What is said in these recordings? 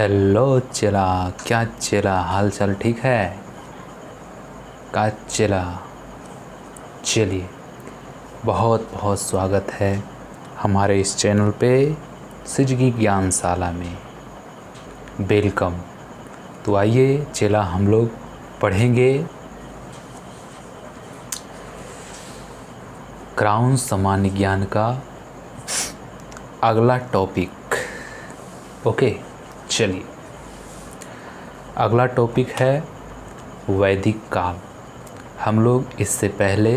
Hello चेला, क्या चेला हाल चाल ठीक है? का चेला, चलिए बहुत बहुत स्वागत है हमारे इस चैनल पे सिजगी ज्ञानशाला में। वेलकम। तो आइए चेला, हम लोग पढ़ेंगे क्राउन सामान्य ज्ञान का अगला टॉपिक। ओके, चलिए अगला टॉपिक है वैदिक काल। हम लोग इससे पहले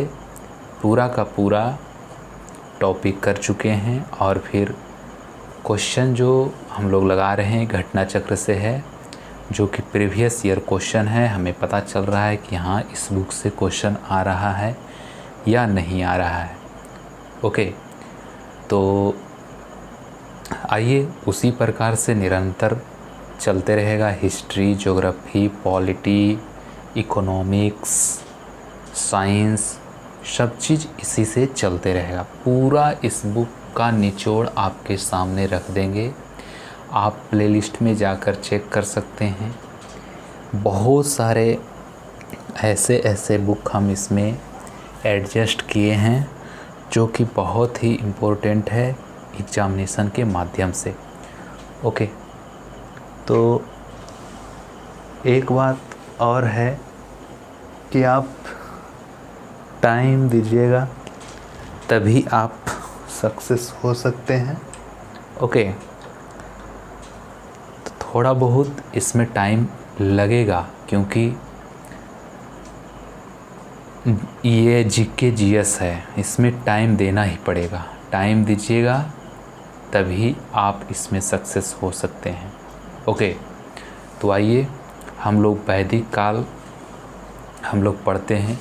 पूरा का पूरा टॉपिक कर चुके हैं और फिर क्वेश्चन जो हम लोग लगा रहे हैं घटना चक्र से है, जो कि प्रीवियस ईयर क्वेश्चन है। हमें पता चल रहा है कि हाँ इस बुक से क्वेश्चन आ रहा है या नहीं आ रहा है। ओके, तो आइए उसी प्रकार से निरंतर चलते रहेगा। History, geography, polity, economics, science, सब चीज़ इसी से चलते रहेगा। पूरा इस बुक का निचोड़ आपके सामने रख देंगे। आप प्लेलिस्ट में जाकर चेक कर सकते हैं। बहुत सारे ऐसे बुक हम इसमें एडजस्ट किए हैं जो कि बहुत ही इम्पोर्टेंट है एग्जामिनेशन के माध्यम से। ओके, तो एक बात और है कि आप टाइम दीजिएगा तभी आप सक्सेस हो सकते हैं। ओके, तो थोड़ा बहुत इसमें टाइम लगेगा क्योंकि ये जीके जीएस है, इसमें टाइम देना ही पड़ेगा। टाइम दीजिएगा तभी आप इसमें सक्सेस हो सकते हैं। ओके, तो आइए हम लोग वैदिक काल हम लोग पढ़ते हैं।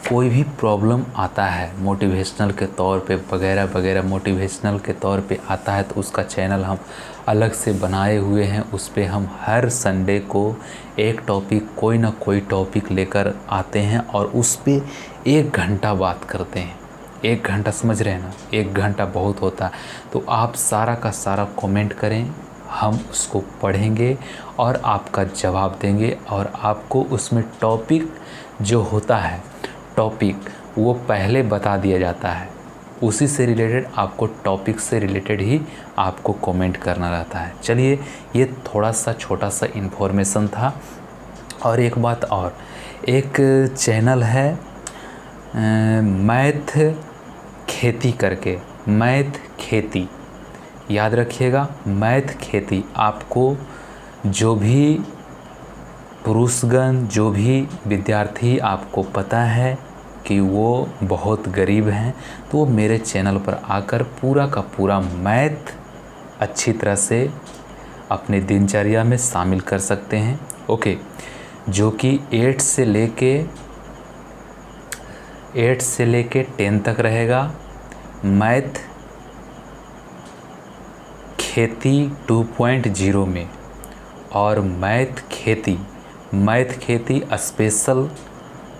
कोई भी प्रॉब्लम आता है मोटिवेशनल के तौर पे वगैरह वगैरह, मोटिवेशनल के तौर पे आता है तो उसका चैनल हम अलग से बनाए हुए हैं। उस पे हम हर संडे को एक टॉपिक, कोई ना कोई टॉपिक लेकर आते हैं और उस पे 1 घंटा बात करते हैं। 1 घंटा, समझ रहे हैं ना? 1 घंटा बहुत होता है। तो आप सारा का सारा कमेंट करें, हम उसको पढ़ेंगे और आपका जवाब देंगे। और आपको उसमें टॉपिक जो होता है, टॉपिक वो पहले बता दिया जाता है। उसी से रिलेटेड आपको, टॉपिक से रिलेटेड ही आपको कमेंट करना रहता है। चलिए, ये थोड़ा सा छोटा सा इन्फॉर्मेशन था। और एक बात और, एक चैनल है मैथ खेती करके, मैथ खेती, याद रखिएगा, मैथ खेती। आपको जो भी पुरुषगण, जो भी विद्यार्थी आपको पता है कि वो बहुत गरीब हैं, तो वो मेरे चैनल पर आकर पूरा का पूरा मैथ अच्छी तरह से अपने दिनचर्या में शामिल कर सकते हैं। ओके, जो कि 8 से लेके 10 तक रहेगा। मैथ खेती 2.0 में, और मैथ खेती स्पेशल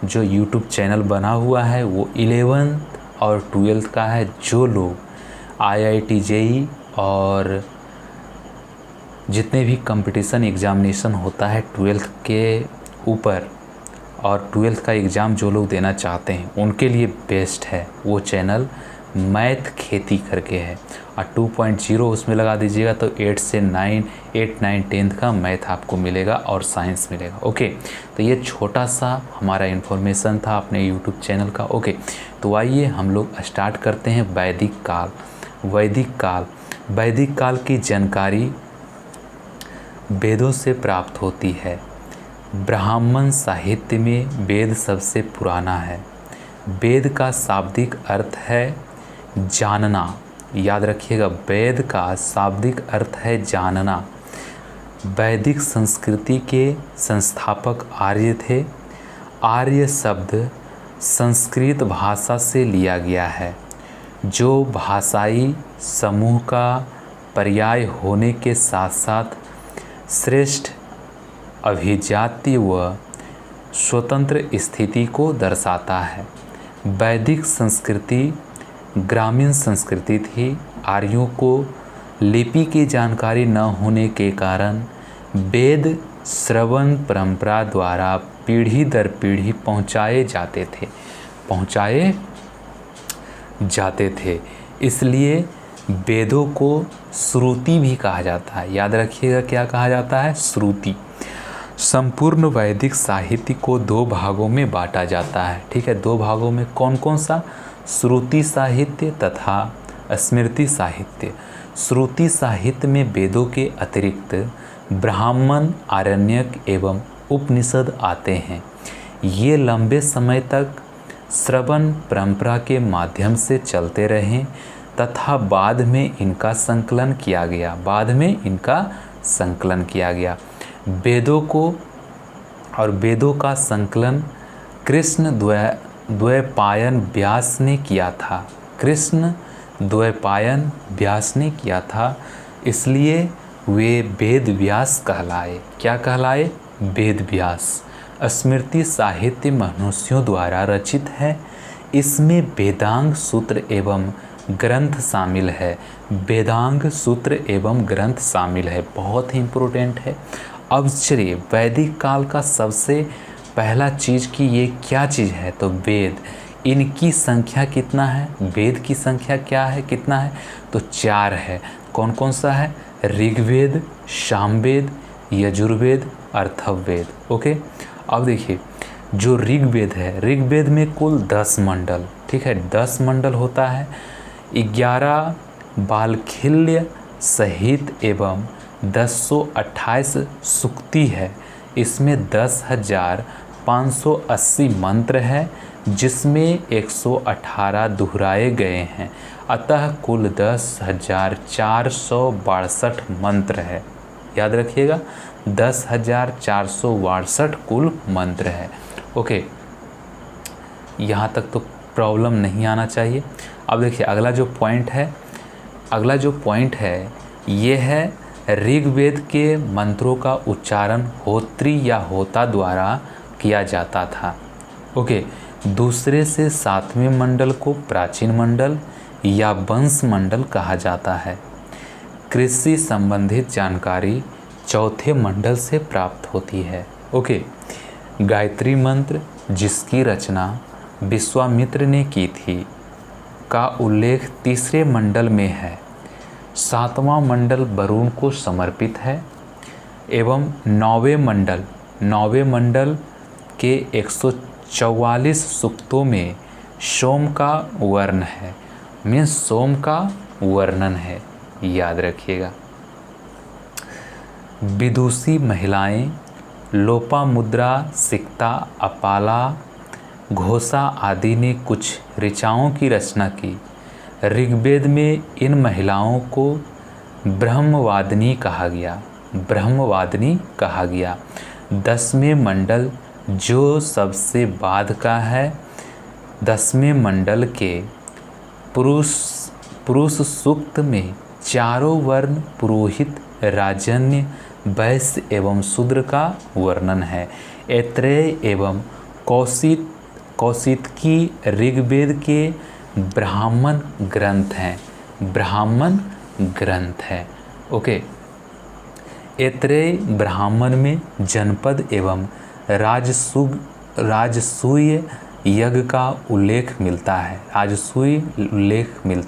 जो YouTube चैनल बना हुआ है वो 11th और 12th का है। जो लोग IIT JEE और जितने भी कंपटीशन एग्ज़ामिनेशन होता है 12th के ऊपर, और 12th का एग्ज़ाम जो लोग देना चाहते हैं उनके लिए बेस्ट है वो चैनल, मैथ खेती करके है। और 2.0 उसमें लगा दीजिएगा तो 8 से 9, 8, 9, 10 का मैथ आपको मिलेगा और साइंस मिलेगा। ओके, तो ये छोटा सा हमारा इन्फॉर्मेशन था अपने यूट्यूब चैनल का। ओके, तो आइए हम लोग स्टार्ट करते हैं वैदिक काल। वैदिक काल की जानकारी वेदों से प्राप्त होती है। ब्राह्मण साहित्य में वेद सबसे पुराना है। वेद का शाब्दिक अर्थ है जानना, याद रखिएगा, वेद का शाब्दिक अर्थ है जानना। वैदिक संस्कृति के संस्थापक आर्य थे। आर्य शब्द संस्कृत भाषा से लिया गया है, जो भाषाई समूह का पर्याय होने के साथ साथ श्रेष्ठ अभिजाती व स्वतंत्र स्थिति को दर्शाता है। वैदिक संस्कृति ग्रामीण संस्कृति थी। आर्यों को लिपि की जानकारी न होने के कारण वेद श्रवण परंपरा द्वारा पीढ़ी दर पीढ़ी पहुँचाए जाते थे, इसलिए वेदों को श्रुति भी कहा जाता है। याद रखिएगा क्या कहा जाता है? श्रुति। संपूर्ण वैदिक साहित्य को 2 भागों में बांटा जाता है। ठीक है, 2 भागों में कौन कौन सा? श्रुति साहित्य तथा स्मृति साहित्य। श्रुति साहित्य में वेदों के अतिरिक्त ब्राह्मण, आरण्यक एवं उपनिषद आते हैं। ये लंबे समय तक श्रवण परंपरा के माध्यम से चलते रहे तथा बाद में इनका संकलन किया गया। वेदों का संकलन कृष्ण द्वैपायन व्यास ने किया था, इसलिए वे वेद व्यास कहलाए। क्या कहलाए? वेद व्यास। स्मृति साहित्य मनुष्यों द्वारा रचित है। इसमें वेदांग सूत्र एवं ग्रंथ शामिल है। बहुत ही इम्पोर्टेंट है। अब चलिए वैदिक काल का सबसे पहला चीज़ कि ये क्या चीज़ है, तो वेद। इनकी संख्या कितना है? वेद की संख्या क्या है, कितना है? तो 4 है। कौन कौन सा है? ऋग्वेद, सामवेद, यजुर्वेद, अथर्ववेद। ओके, अब देखिए जो ऋग्वेद है, ऋग्वेद में कुल 10 मंडल, ठीक है, 10 मंडल होता है। 11 बालखिल्य सहित एवं 1028 सूक्ति है। इसमें 10,580 मंत्र है, जिसमें 118 दोहराए गए हैं। अतः कुल 10,462 मंत्र है। याद रखिएगा 10,462 कुल मंत्र है। ओके, यहाँ तक तो प्रॉब्लम नहीं आना चाहिए। अब देखिए अगला जो पॉइंट है ये है ऋग्वेद के मंत्रों का उच्चारण होत्री या होता द्वारा किया जाता था। ओके, दूसरे से 7वें मंडल को प्राचीन मंडल या वंश मंडल कहा जाता है। कृषि संबंधित जानकारी 4थे मंडल से प्राप्त होती है। ओके, गायत्री मंत्र जिसकी रचना विश्वामित्र ने की थी का उल्लेख 3रे मंडल में है। 7वां मंडल वरुण को समर्पित है एवं 9वें मंडल के 144 सूक्तों में सोम का वर्णन है, सोम का वर्णन है। याद रखिएगा। विदुषी महिलाएं लोपामुद्रा, सिक्ता, अपाला, घोषा आदि ने कुछ ऋचाओं की रचना की। ऋग्वेद में इन महिलाओं को ब्रह्मवादिनी कहा गया। 10वें मंडल जो सबसे बाद का है, 10वें मंडल के पुरुष सूक्त में चारों वर्ण पुरोहित, राजन्य, वैश्य एवं शूद्र का वर्णन है। ऐत्रेय एवं कौशितकी ऋग्वेद के ब्राह्मण ग्रंथ हैं। ओके, ऐत्रेय ब्राह्मण में जनपद एवं राजसूय यज्ञ का उल्लेख मिलता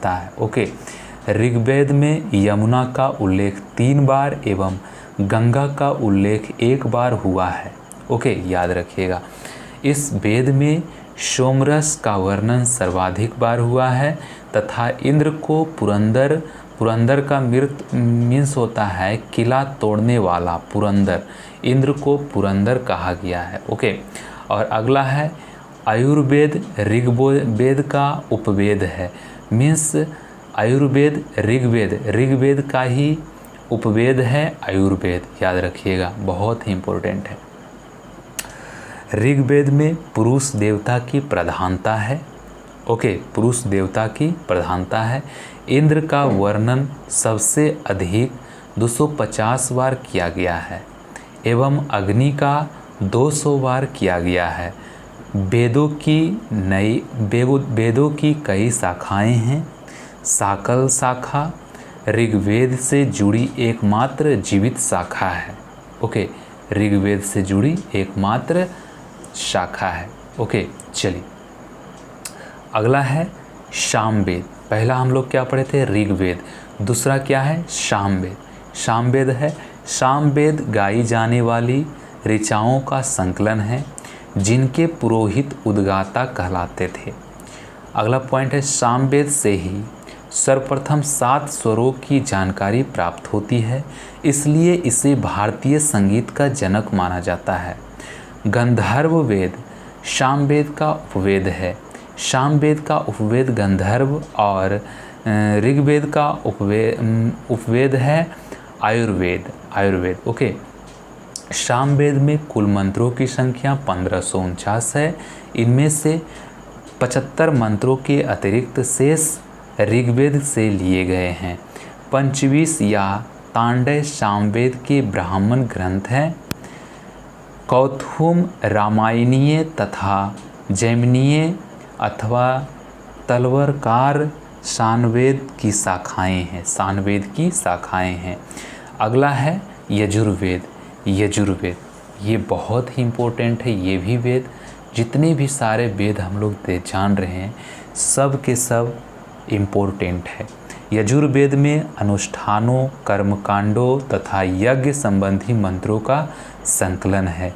है। ओके, ऋग्वेद में यमुना का उल्लेख 3 बार एवं गंगा का उल्लेख 1 बार हुआ है। ओके, याद रखिएगा। इस वेद में सोमरस का वर्णन सर्वाधिक बार हुआ है तथा इंद्र को पुरंदर का मीन्स होता है किला तोड़ने वाला। पुरंदर, इंद्र को पुरंदर कहा गया है। ओके, और अगला है आयुर्वेद ऋग्वेद का उपवेद है। मीन्स आयुर्वेद ऋग्वेद का ही उपवेद है आयुर्वेद। याद रखिएगा, बहुत ही इम्पोर्टेंट है। ऋग्वेद में पुरुष देवता की प्रधानता है। ओके, पुरुष देवता की प्रधानता है। इंद्र का वर्णन सबसे अधिक 250 बार किया गया है एवं अग्नि का 200 बार किया गया है। वेदों की कई शाखाएं हैं। साकल शाखा ऋग्वेद से जुड़ी एकमात्र जीवित शाखा है। ओके, ऋग्वेद से जुड़ी एकमात्र शाखा है। ओके, चलिए अगला है सामवेद। पहला हम लोग क्या पढ़े थे? ऋग्वेद। दूसरा क्या है? सामवेद। सामवेद है, सामवेद गाई जाने वाली ऋचाओं का संकलन है जिनके पुरोहित उद्गाता कहलाते थे। अगला पॉइंट है, सामवेद से ही सर्वप्रथम 7 स्वरों की जानकारी प्राप्त होती है, इसलिए इसे भारतीय संगीत का जनक माना जाता है। गंधर्व वेद सामवेद का उपवेद है। सामवेद का उपवेद गंधर्व और ऋग्वेद का उपवेद है आयुर्वेद। ओके, सामवेद में कुल मंत्रों की संख्या 1549 है। इनमें से 75 मंत्रों के अतिरिक्त शेष ऋग्वेद से लिए गए हैं। पंचवीस या तांडय सामवेद के ब्राह्मण ग्रंथ हैं। कौथुम रामायणीय तथा जैमिनीय अथवा तलवरकार सामवेद की शाखाएं हैं। अगला है यजुर्वेद। ये बहुत ही इम्पोर्टेंट है। ये भी वेद, जितने भी सारे वेद हम लोग जान रहे हैं, सब के सब इम्पोर्टेंट है। यजुर्वेद में अनुष्ठानों, कर्मकांडों तथा यज्ञ संबंधी मंत्रों का संकलन है।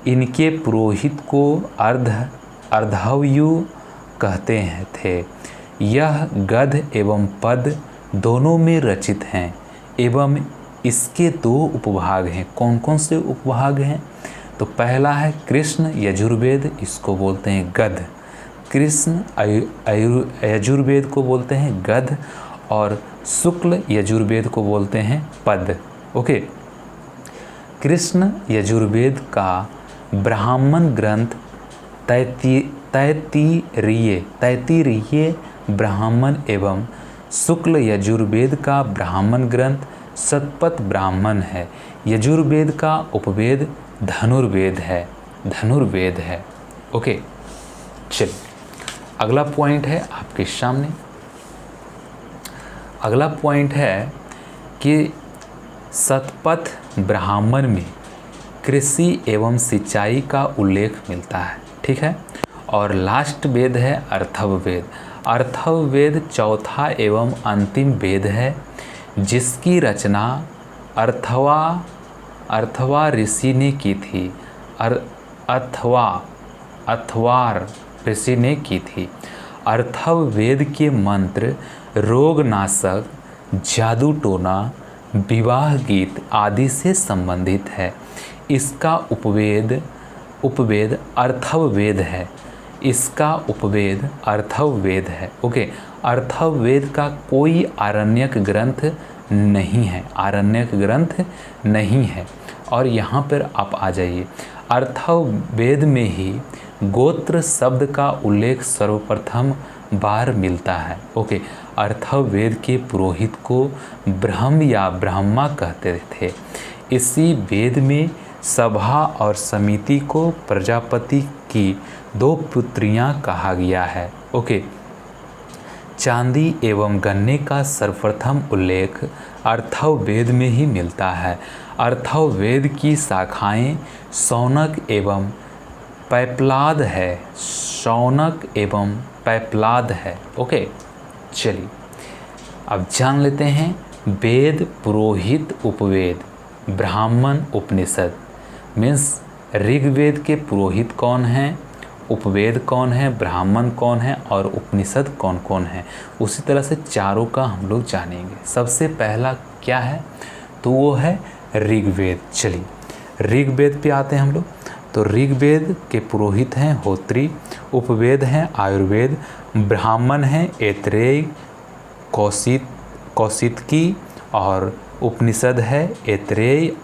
इनके पुरोहित को अर्धव्यु कहते थे। यह गद्य एवं पद दोनों में रचित हैं एवं इसके 2 उपभाग हैं। कौन कौन से उपभाग हैं? तो पहला है कृष्ण यजुर्वेद, इसको बोलते हैं गद्य। कृष्ण यजुर्वेद को बोलते हैं गद्य और शुक्ल यजुर्वेद को बोलते हैं पद। ओके, कृष्ण यजुर्वेद का ब्राह्मण ग्रंथ तैत्तिरीय ब्राह्मण एवं शुक्ल यजुर्वेद का ब्राह्मण ग्रंथ शतपथ ब्राह्मण है। यजुर्वेद का उपवेद धनुर्वेद है। ओके, चलिए अगला पॉइंट है आपके सामने। अगला पॉइंट है कि शतपथ ब्राह्मण में कृषि एवं सिंचाई का उल्लेख मिलता है। ठीक है, और लास्ट वेद है अर्थववेद। अर्थववेद चौथा एवं अंतिम वेद है, जिसकी रचना अर्थवा ऋषि ने की थी। अथवार ऋषि ने की थी। अर्थववेद के मंत्र रोगनाशक, जादू टोना, विवाह गीत आदि से संबंधित है। इसका उपवेद अर्थववेद है। ओके, अर्थववेद का कोई आरण्यक ग्रंथ नहीं है। और यहाँ पर आप आ जाइए, अर्थववेद में ही गोत्र शब्द का उल्लेख सर्वप्रथम बार मिलता है। ओके, अर्थववेद के पुरोहित को ब्रह्म या ब्रह्मा कहते थे। इसी वेद में सभा और समिति को प्रजापति की 2 पुत्रियां कहा गया है। ओके, चांदी एवं गन्ने का सर्वप्रथम उल्लेख अर्थववेद में ही मिलता है। अर्थववेद की शाखाएं शौनक एवं पैप्लाद है। ओके, चलिए अब जान लेते हैं वेद, पुरोहित, उपवेद, ब्राह्मण, उपनिषद। मीन्स ऋग्वेद के पुरोहित कौन हैं, उपवेद कौन है, ब्राह्मण कौन है और उपनिषद कौन कौन है। उसी तरह से चारों का हम लोग जानेंगे। सबसे पहला क्या है? तो वो है ऋग्वेद। चलिए ऋग्वेद पे आते हैं हम लोग। तो ऋग्वेद के पुरोहित हैं होत्री, उपवेद हैं आयुर्वेद, ब्राह्मण हैं ऐतरेय, कौशितकी और उपनिषद है ऐतरेय,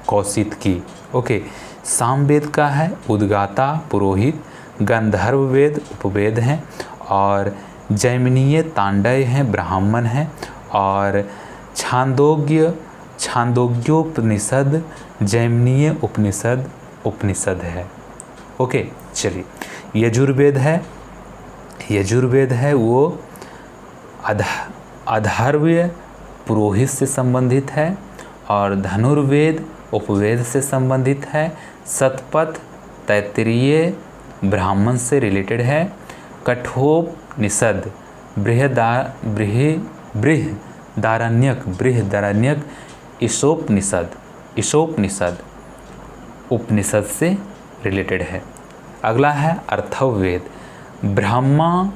कौशितकी। ओके, सामवेद का है उद्गाता पुरोहित, गंधर्व वेद उपवेद हैं और जैमिनीय तांडय हैं ब्राह्मण हैं और छांदोग्योपनिषद जैमिनीय उपनिषद है। ओके, चलिए यजुर्वेद है वो अधार्व्य पुरोहित से संबंधित है और धनुर्वेद उपवेद से संबंधित है। शतपथ तैत्तिरीय ब्राह्मण से रिलेटेड है। कठोपनिषद बृहदारण्यक ईशोपनिषद उपनिषद से रिलेटेड है। अगला है अर्थववेद। ब्रह्मा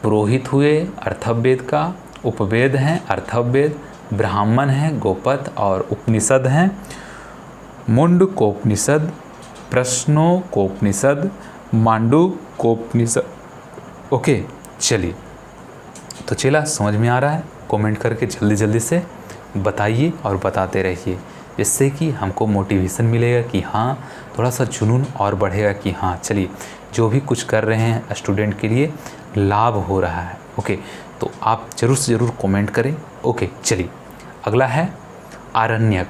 पुरोहित हुए अर्थववेद का, उपवेद हैं अर्थववेद, ब्राह्मण हैं गोपथ और उपनिषद हैं मुंडकोपनिषद, प्रश्नोकोपनिषद, मांडूकोपनिषद। ओके चलिए, तो चला समझ में आ रहा है? कमेंट करके जल्दी जल्दी से बताइए और बताते रहिए, जिससे कि हमको मोटिवेशन मिलेगा कि हाँ, थोड़ा सा जुनून और बढ़ेगा कि हाँ चलिए जो भी कुछ कर रहे हैं स्टूडेंट के लिए लाभ हो रहा है। ओके, तो आप ज़रूर से ज़रूर कमेंट करें। ओके चलिए, अगला है आरण्यक।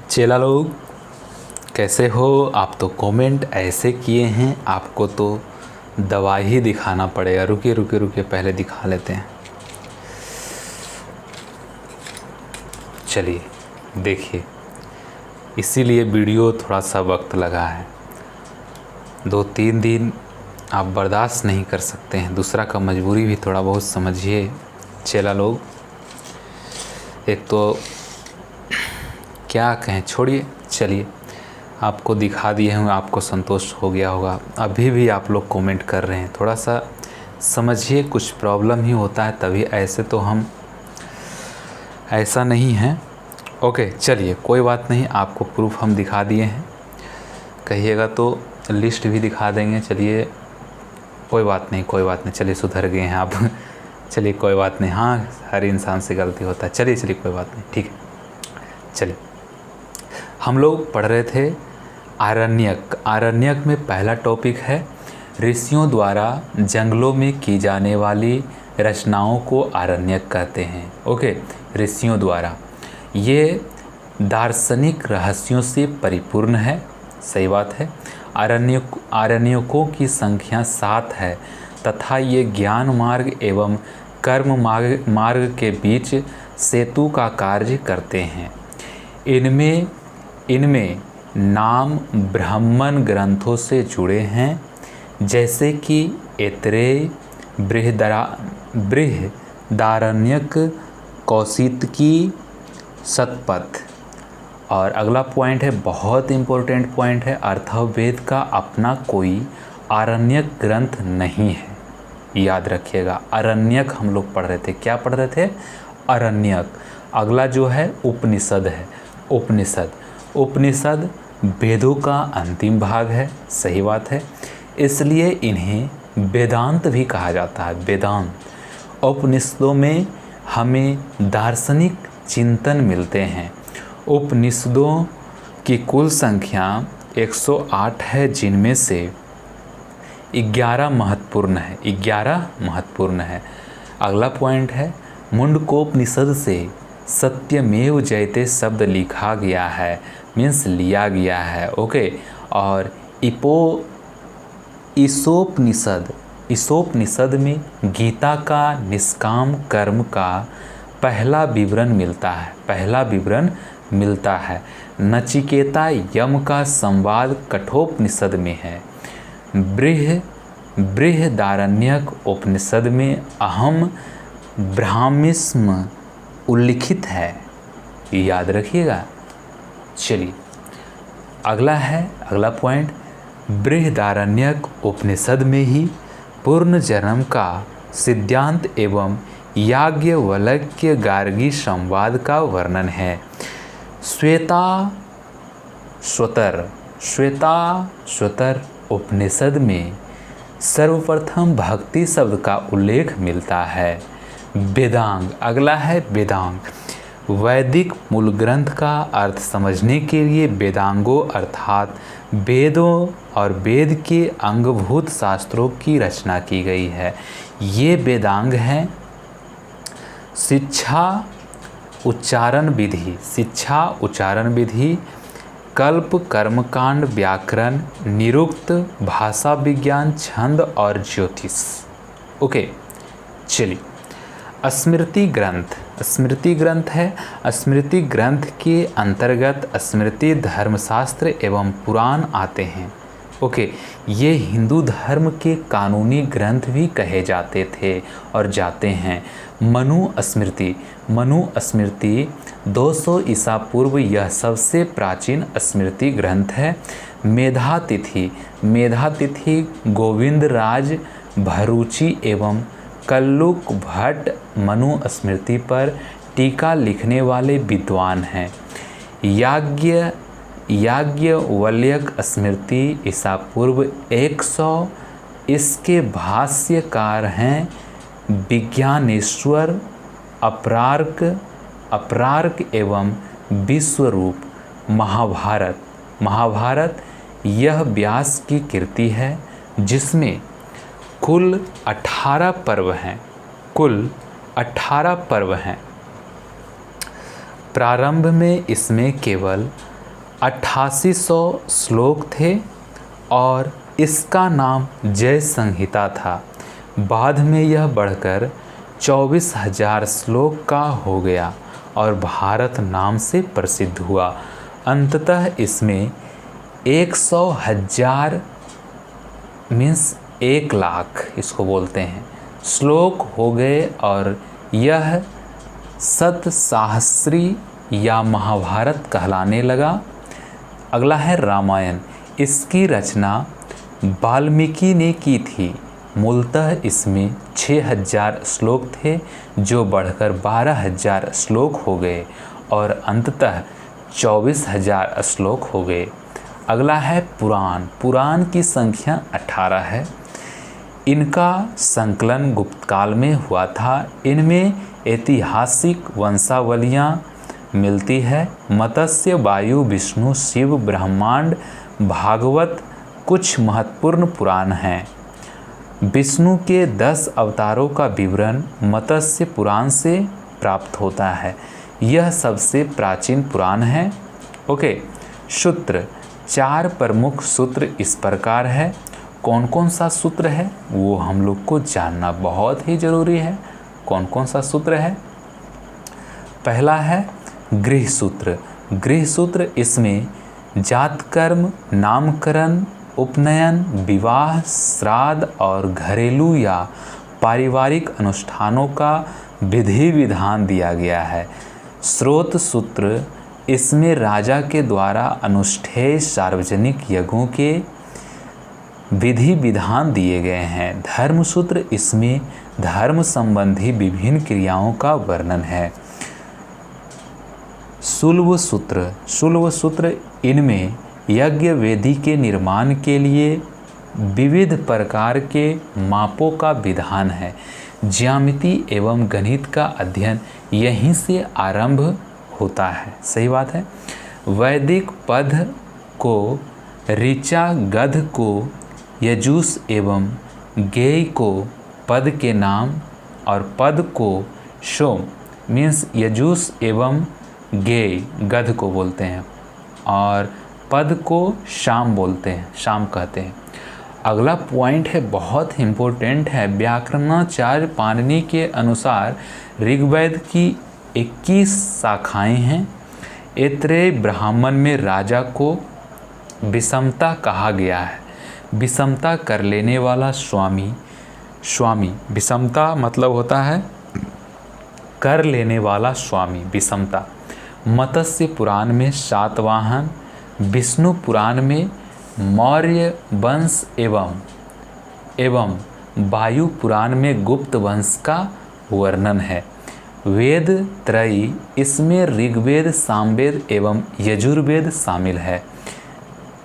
चेला लोग कैसे हो? आप तो कमेंट ऐसे किए हैं, आपको तो दवा ही दिखाना पड़ेगा। रुकिए पहले दिखा लेते हैं। चलिए देखिए, इसीलिए वीडियो थोड़ा सा वक्त लगा है। 2-3 दिन आप बर्दाश्त नहीं कर सकते हैं, दूसरा का मजबूरी भी थोड़ा बहुत समझिए चेला लोग। एक तो क्या कहें, छोड़िए, चलिए आपको दिखा दिए हैं, आपको संतोष हो गया होगा। अभी भी आप लोग कमेंट कर रहे हैं, थोड़ा सा समझिए, कुछ प्रॉब्लम ही होता है तभी। ऐसे तो हम ऐसा नहीं है। ओके चलिए, कोई बात नहीं, आपको प्रूफ हम दिखा दिए हैं। कहिएगा तो लिस्ट भी दिखा देंगे। चलिए कोई बात नहीं, चलिए सुधर गए हैं आप। चलिए कोई बात नहीं, हाँ हर इंसान से गलती होता है। चलिए कोई बात नहीं, ठीक है। चलिए, हम लोग पढ़ रहे थे आरण्यक में पहला टॉपिक है ऋषियों द्वारा जंगलों में की जाने वाली रचनाओं को आरण्यक कहते हैं। ओके, ऋषियों द्वारा ये दार्शनिक रहस्यों से परिपूर्ण है। सही बात है। आरण्यकों की संख्या 7 है तथा ये ज्ञान मार्ग एवं कर्म मार्ग के बीच सेतु का कार्य करते हैं। इनमें नाम ब्राह्मण ग्रंथों से जुड़े हैं, जैसे कि ऐतरेय, बृहदारण्यक, कौशितकी, शतपथ। और अगला पॉइंट है, बहुत इम्पोर्टेंट पॉइंट है, अथर्ववेद का अपना कोई आरण्यक ग्रंथ नहीं है। याद रखिएगा, आरण्यक हम लोग पढ़ रहे थे। क्या पढ़ रहे थे? आरण्यक। अगला जो है उपनिषद है। उपनिषद वेदों का अंतिम भाग है। सही बात है, इसलिए इन्हें वेदांत भी कहा जाता है। वेदांत। उपनिषदों में हमें दार्शनिक चिंतन मिलते हैं। उपनिषदों की कुल संख्या 108 है, जिनमें से 11 महत्वपूर्ण है। अगला पॉइंट है, मुंडकोपनिषद से सत्यमेव जयते शब्द लिखा गया है, मीन्स लिया गया है। ओके, और ईशोपनिषद में गीता का निष्काम कर्म का पहला विवरण मिलता है। नचिकेता यम का संवाद कठोपनिषद में है। बृहदारण्यक उपनिषद में अहम ब्राह्मिस्म उल्लिखित है। याद रखिएगा। चलिए, अगला पॉइंट, बृहदारण्यक उपनिषद में ही पूर्ण जन्म का सिद्धांत एवं याज्ञवल्क्य गार्गी संवाद का वर्णन है। श्वेताश्वतर उपनिषद में सर्वप्रथम भक्ति शब्द का उल्लेख मिलता है। वेदांग। अगला है वेदांग। वैदिक मूल ग्रंथ का अर्थ समझने के लिए वेदांगों अर्थात वेदों और वेद के अंगभूत शास्त्रों की रचना की गई है। ये वेदांग हैं शिक्षा उच्चारण विधि, कल्प, कर्मकांड, व्याकरण, निरुक्त, भाषा विज्ञान, छंद और ज्योतिष। ओके चलिए, स्मृति ग्रंथ, स्मृति ग्रंथ है। स्मृति ग्रंथ के अंतर्गत स्मृति, धर्मशास्त्र एवं पुराण आते हैं। ओके, ये हिंदू धर्म के कानूनी ग्रंथ भी कहे जाते थे और जाते हैं। मनु स्मृति, मनु स्मृति 200 ईसा पूर्व यह सबसे प्राचीन स्मृति ग्रंथ है। मेधातिथि, मेधातिथि गोविंद राज भरूची एवं कल्लुक भट्ट मनु स्मृति पर टीका लिखने वाले विद्वान हैं। याज्ञवल्क्य स्मृति ईसा पूर्व 100, इसके भाष्यकार हैं विज्ञानेश्वर, अपरार्क एवं विश्वरूप। महाभारत, महाभारत यह व्यास की कृति है जिसमें कुल 18 पर्व हैं, कुल 18 पर्व हैं। प्रारंभ में इसमें केवल 8800 श्लोक थे और इसका नाम जय संहिता था। बाद में यह बढ़कर 24,000 श्लोक का हो गया और भारत नाम से प्रसिद्ध हुआ। अंततः इसमें 100,000 मीन्स 1 लाख इसको बोलते हैं श्लोक हो गए और यह सतसाहस्री या महाभारत कहलाने लगा। अगला है रामायण। इसकी रचना वाल्मीकि ने की थी। मूलतः इसमें 6,000 श्लोक थे जो बढ़कर 12,000 श्लोक हो गए और अंततः 24,000 श्लोक हो गए। अगला है पुराण। पुराण की संख्या 18 है। इनका संकलन गुप्त काल में हुआ था। इनमें ऐतिहासिक वंशावलियाँ मिलती है। मत्स्य, वायु, विष्णु, शिव, ब्रह्मांड, भागवत कुछ महत्वपूर्ण पुराण हैं। विष्णु के 10 अवतारों का विवरण मत्स्य पुराण से प्राप्त होता है। यह सबसे प्राचीन पुराण है। ओके, सूत्र 4 प्रमुख सूत्र इस प्रकार है। कौन कौन सा सूत्र है वो हम लोग को जानना बहुत ही ज़रूरी है। कौन कौन सा सूत्र है? पहला है गृह सूत्र। गृह सूत्र, इसमें जात कर्म, नामकरण, उपनयन, विवाह, श्राद्ध और घरेलू या पारिवारिक अनुष्ठानों का विधि विधान दिया गया है। स्रोत सूत्र, इसमें राजा के द्वारा अनुष्ठेय सार्वजनिक यज्ञों के विधि विधान दिए गए हैं। धर्म सूत्र, इसमें धर्म संबंधी विभिन्न क्रियाओं का वर्णन है। शुल्ब सूत्र, शुल्ब सूत्र, इनमें यज्ञ वेदी के निर्माण के लिए विविध प्रकार के मापों का विधान है। ज्यामिति एवं गणित का अध्ययन यहीं से आरंभ होता है। सही बात है। वैदिक पद को ऋचा, गध को यजुष एवं गेय को पद के नाम और पद को सोम मीन्स यजुष एवं गेय गध को बोलते हैं और पद को शाम बोलते हैं, शाम कहते हैं। अगला पॉइंट है, बहुत इम्पोर्टेंट है। व्याकरणाचार्य पाणिनि के अनुसार ऋग्वेद की 21 शाखाएं हैं। ऐत्रेय ब्राह्मण में राजा को विषमता कहा गया है। विषमता कर लेने वाला स्वामी, स्वामी विषमता मतलब होता है कर लेने वाला स्वामी, विषमता। मत्स्य पुराण में सातवाहन, विष्णु पुराण में मौर्य वंश एवं वायु पुराण में गुप्त वंश का वर्णन है। वेद त्रयी, इसमें ऋग्वेद, सामवेद एवं यजुर्वेद शामिल है।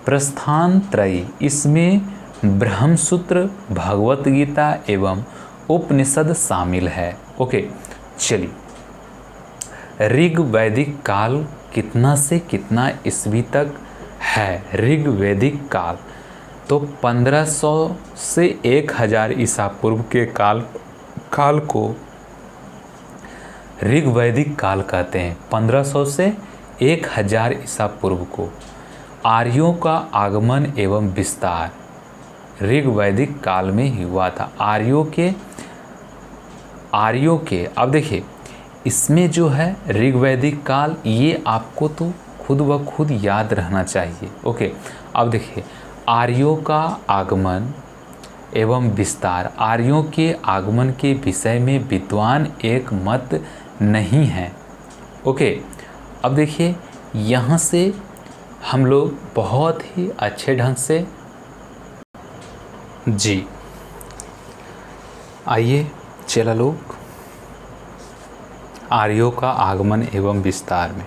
प्रस्थान त्रयी, इसमें ब्रह्मसूत्र, भगवत गीता एवं उपनिषद शामिल है। ओके, चलिए। ऋग वैदिक काल कितना से कितना ईस्वी तक है? ऋग वैदिक काल तो 1500 से 1000 ईसा पूर्व के काल को ऋग वैदिक काल कहते हैं। 1500 से 1000 ईसा पूर्व को आर्यों का आगमन एवं विस्तार ऋग वैदिक काल में ही हुआ था। आर्यों के आर्यों के, अब देखिए इसमें जो है ऋग्वैदिक काल, ये आपको तो खुद ब खुद याद रहना चाहिए। ओके, अब देखिए आर्यों का आगमन एवं विस्तार। आर्यों के आगमन के विषय में विद्वान एक मत नहीं है। ओके, अब देखिए यहाँ से हम लोग बहुत ही अच्छे ढंग से, जी आइए चला लोग आर्यों का आगमन एवं विस्तार में।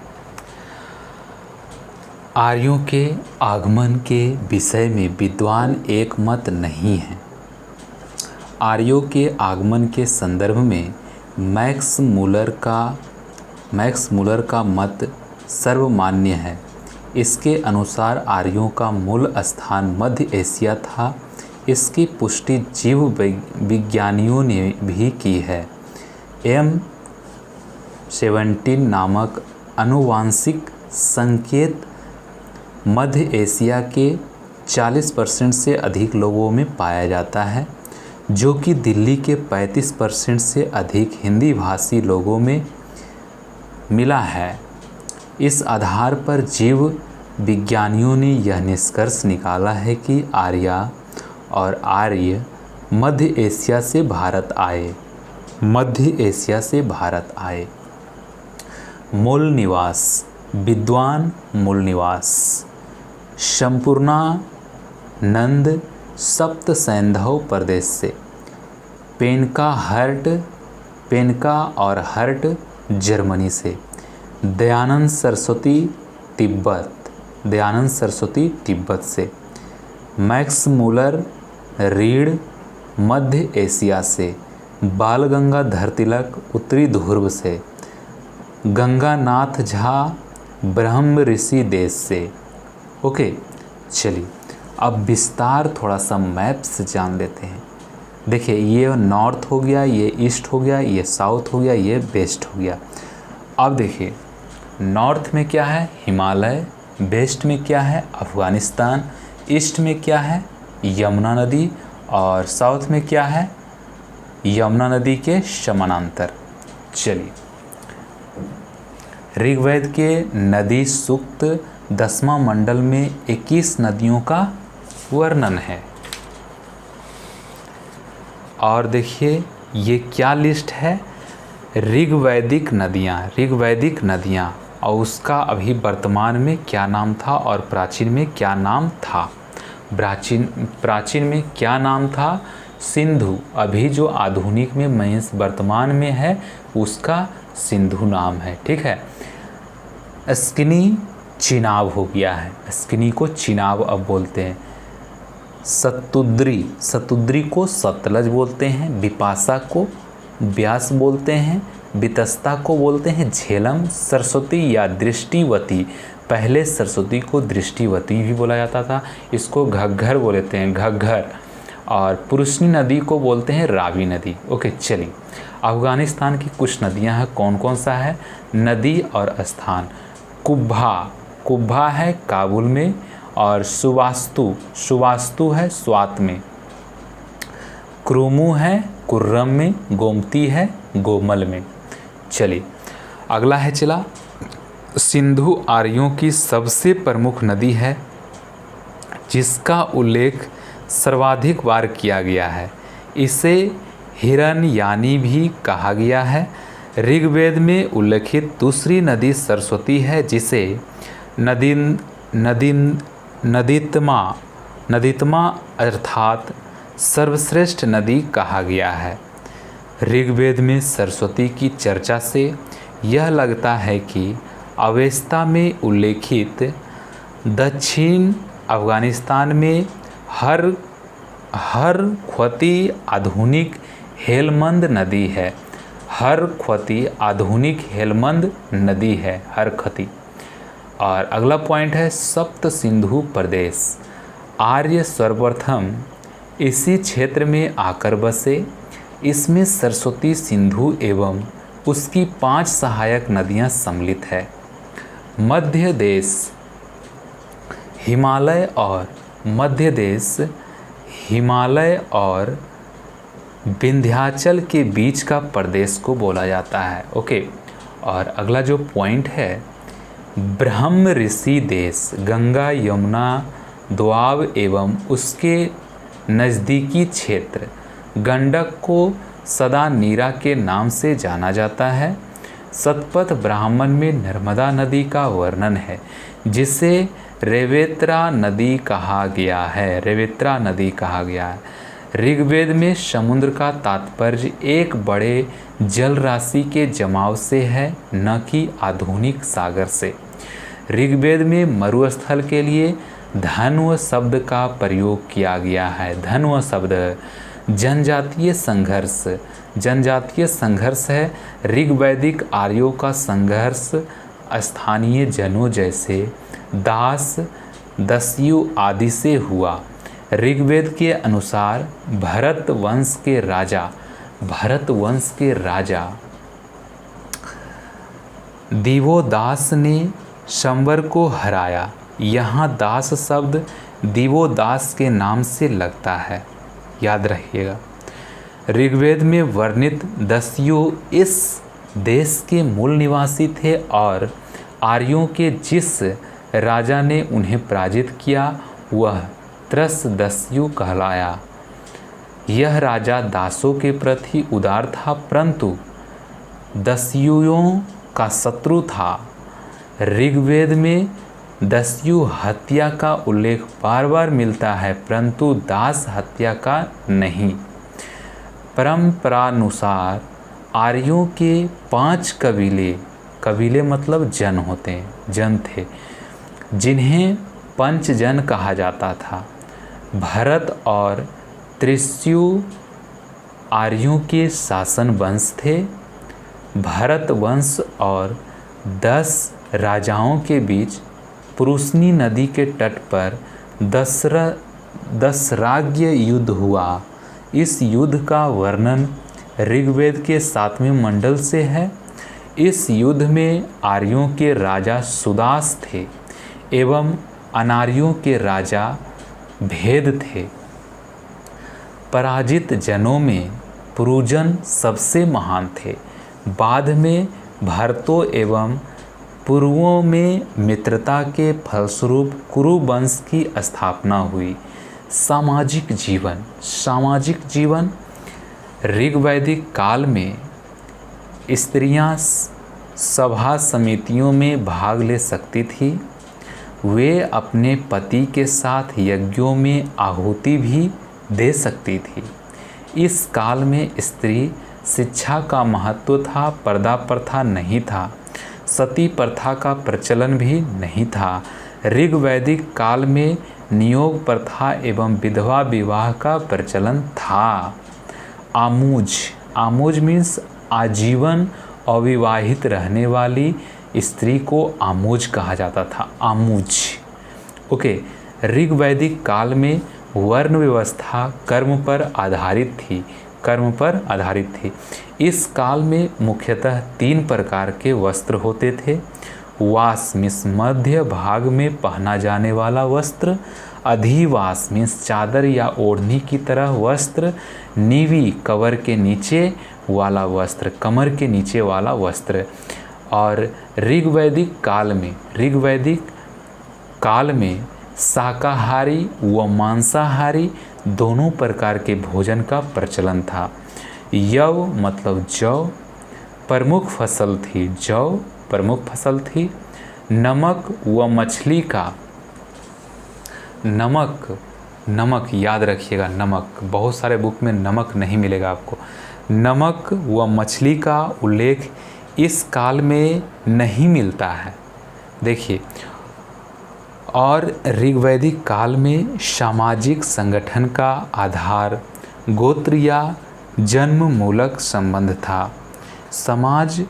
आर्यों के आगमन के विषय में विद्वान एक मत नहीं है। आर्यों के आगमन के संदर्भ में मैक्स मूलर का मत सर्वमान्य है। इसके अनुसार आर्यों का मूल स्थान मध्य एशिया था। इसकी पुष्टि जीव विज्ञानियों ने भी की है। M17 नामक आनुवांशिक संकेत मध्य एशिया के 40% से अधिक लोगों में पाया जाता है, जो कि दिल्ली के 35% से अधिक हिंदी भाषी लोगों में मिला है। इस आधार पर जीव विज्ञानियों ने यह निष्कर्ष निकाला है कि आर्य मध्य एशिया से भारत आए। मूल निवास, विद्वान मूल निवास संपूर्णानंद सप्त सैंधव प्रदेश से, पेनका और हर्ट जर्मनी से, दयानंद सरस्वती तिब्बत से, मैक्स मूलर रीढ़ मध्य एशिया से, बाल गंगाधर तिलक उत्तरी ध्रुव से, गंगानाथ झा ब्रह्म ऋषि देश से। ओके, चलिए अब विस्तार थोड़ा सा मैप से जान लेते हैं। देखिए ये नॉर्थ हो गया, ये ईस्ट हो गया, ये साउथ हो गया, ये वेस्ट हो गया। अब देखिए नॉर्थ में क्या है, हिमालय, वेस्ट में क्या है, अफ़गानिस्तान, ईस्ट में क्या है, यमुना नदी, और साउथ में क्या है, यमुना नदी के समानांतर। चलिए ऋग्वेद के नदी सूक्त 10वां मंडल में 21 नदियों का वर्णन है। और देखिए ये क्या लिस्ट है, ऋग्वैदिक नदियाँ और उसका अभी वर्तमान में क्या नाम था और प्राचीन में क्या नाम था। प्राचीन में क्या नाम था, सिंधु। अभी जो आधुनिक में वर्तमान में है उसका सिंधु नाम है, ठीक है। स्किनी चिनाब हो गया है, स्किनी को चिनाब अब बोलते हैं। सतुद्री को सतलज बोलते हैं, बिपाशा को ब्यास बोलते हैं, बितस्ता को बोलते हैं झेलम। सरस्वती या दृष्टिवती, पहले सरस्वती को दृष्टिवती भी बोला जाता था, इसको घग्घर बोलते हैं, घग्घर। और पुरुषनी नदी को बोलते हैं रावी नदी। ओके, चलिए अफ़गानिस्तान की कुछ नदियां हैं, कौन कौन सा है, नदी और स्थान। कुब्भा है काबुल में, और सुवास्तु है स्वात में, क्रूमू है कुर्रम में, गोमती है गोमल में। चलिए अगला है, चला सिंधु आर्यों की सबसे प्रमुख नदी है जिसका उल्लेख सर्वाधिक बार किया गया है। इसे हिरनयानी भी कहा गया है। ऋग्वेद में उल्लेखित दूसरी नदी सरस्वती है, जिसे नदीतमा अर्थात सर्वश्रेष्ठ नदी कहा गया है। ऋग्वेद में सरस्वती की चर्चा से यह लगता है कि अवेस्ता में उल्लेखित दक्षिण अफ़गानिस्तान में हर ख्वती आधुनिक हेलमंद नदी है। हर ख्वती आधुनिक हेलमंद नदी है, हर खती। और अगला पॉइंट है सप्त सिंधु प्रदेश। आर्य सर्वप्रथम इसी क्षेत्र में आकर बसे। इसमें सरस्वती, सिंधु एवं उसकी 5 सहायक नदियां सम्मिलित है। मध्य देश हिमालय और विंध्याचल के बीच का प्रदेश को बोला जाता है। ओके, और अगला जो पॉइंट है, ब्रह्म ऋषि देश गंगा यमुना दोआब एवं उसके नज़दीकी क्षेत्र गंडक को सदा नीरा के नाम से जाना जाता है। शतपथ ब्राह्मण में नर्मदा नदी का वर्णन है, जिसे रेवेत्रा नदी कहा गया है। रेवेत्रा नदी कहा गया है। ऋग्वेद में समुद्र का तात्पर्य एक बड़े जल राशि के जमाव से है, न कि आधुनिक सागर से। ऋग्वेद में मरुस्थल के लिए धन्व शब्द का प्रयोग किया गया है। धन्व शब्द जनजातीय संघर्ष, जनजातीय संघर्ष है। ऋग्वैदिक आर्यों का संघर्ष स्थानीय जनों जैसे दास, दस्यु आदि से हुआ। ऋग्वेद के अनुसार भरत वंश के राजा दिवोदास ने संवर को हराया। यहाँ दास शब्द दिवोदास के नाम से लगता है, याद रखिएगा। ऋग्वेद में वर्णित दस्यु इस देश के मूल निवासी थे और आर्यों के जिस राजा ने उन्हें पराजित किया वह त्रस दस्यु कहलाया। यह राजा दासों के प्रति उदार था, परंतु दस्युओं का शत्रु था। ऋग्वेद में दस्यु हत्या का उल्लेख बार बार मिलता है, परंतु दास हत्या का नहीं। परंपरानुसार आर्यों के 5 कबीले मतलब जन होते हैं, जन थे, जिन्हें पंचजन कहा जाता था। भरत और त्रिशु आर्यों के शासन वंश थे। भरत वंश और 10 राजाओं के बीच पुरुषनी नदी के तट पर दशराज्य युद्ध हुआ। इस युद्ध का वर्णन ऋग्वेद के 7वें मंडल से है। इस युद्ध में आर्यों के राजा सुदास थे एवं अनार्यों के राजा भेद थे। पराजित जनों में पुरुजन सबसे महान थे। बाद में भरतों एवं पूर्वों में मित्रता के फलस्वरूप कुरु वंश की स्थापना हुई। सामाजिक जीवन ऋग्वैदिक काल में स्त्रियां सभा समितियों में भाग ले सकती थी। वे अपने पति के साथ यज्ञों में आहुति भी दे सकती थी। इस काल में स्त्री शिक्षा का महत्व था, पर्दा प्रथा नहीं था, सती प्रथा का प्रचलन भी नहीं था। ऋग्वैदिक काल में नियोग प्रथा एवं विधवा विवाह का प्रचलन था। आमुज मीन्स आजीवन अविवाहित रहने वाली स्त्री को आमुज कहा जाता था। आमुज। ओके, ऋग्वैदिक काल में वर्ण व्यवस्था कर्म पर आधारित थी। इस काल में मुख्यतः 3 प्रकार के वस्त्र होते थे। वास मीन्स मध्य भाग में पहना जाने वाला वस्त्र। अधिवास मीन्स चादर या ओढ़नी की तरह वस्त्र। नीवी कवर के नीचे वाला वस्त्र, कमर के नीचे वाला वस्त्र। और ऋग्वैदिक काल में शाकाहारी व मांसाहारी दोनों प्रकार के भोजन का प्रचलन था। यव मतलब जौ प्रमुख फसल थी। नमक व मछली का नमक याद रखिएगा। नमक बहुत सारे बुक में नमक नहीं मिलेगा आपको। नमक व मछली का उल्लेख इस काल में नहीं मिलता है। देखिए, और ऋग्वैदिक काल में सामाजिक संगठन का आधार गोत्र या जन्म मूलक संबंध था। समाज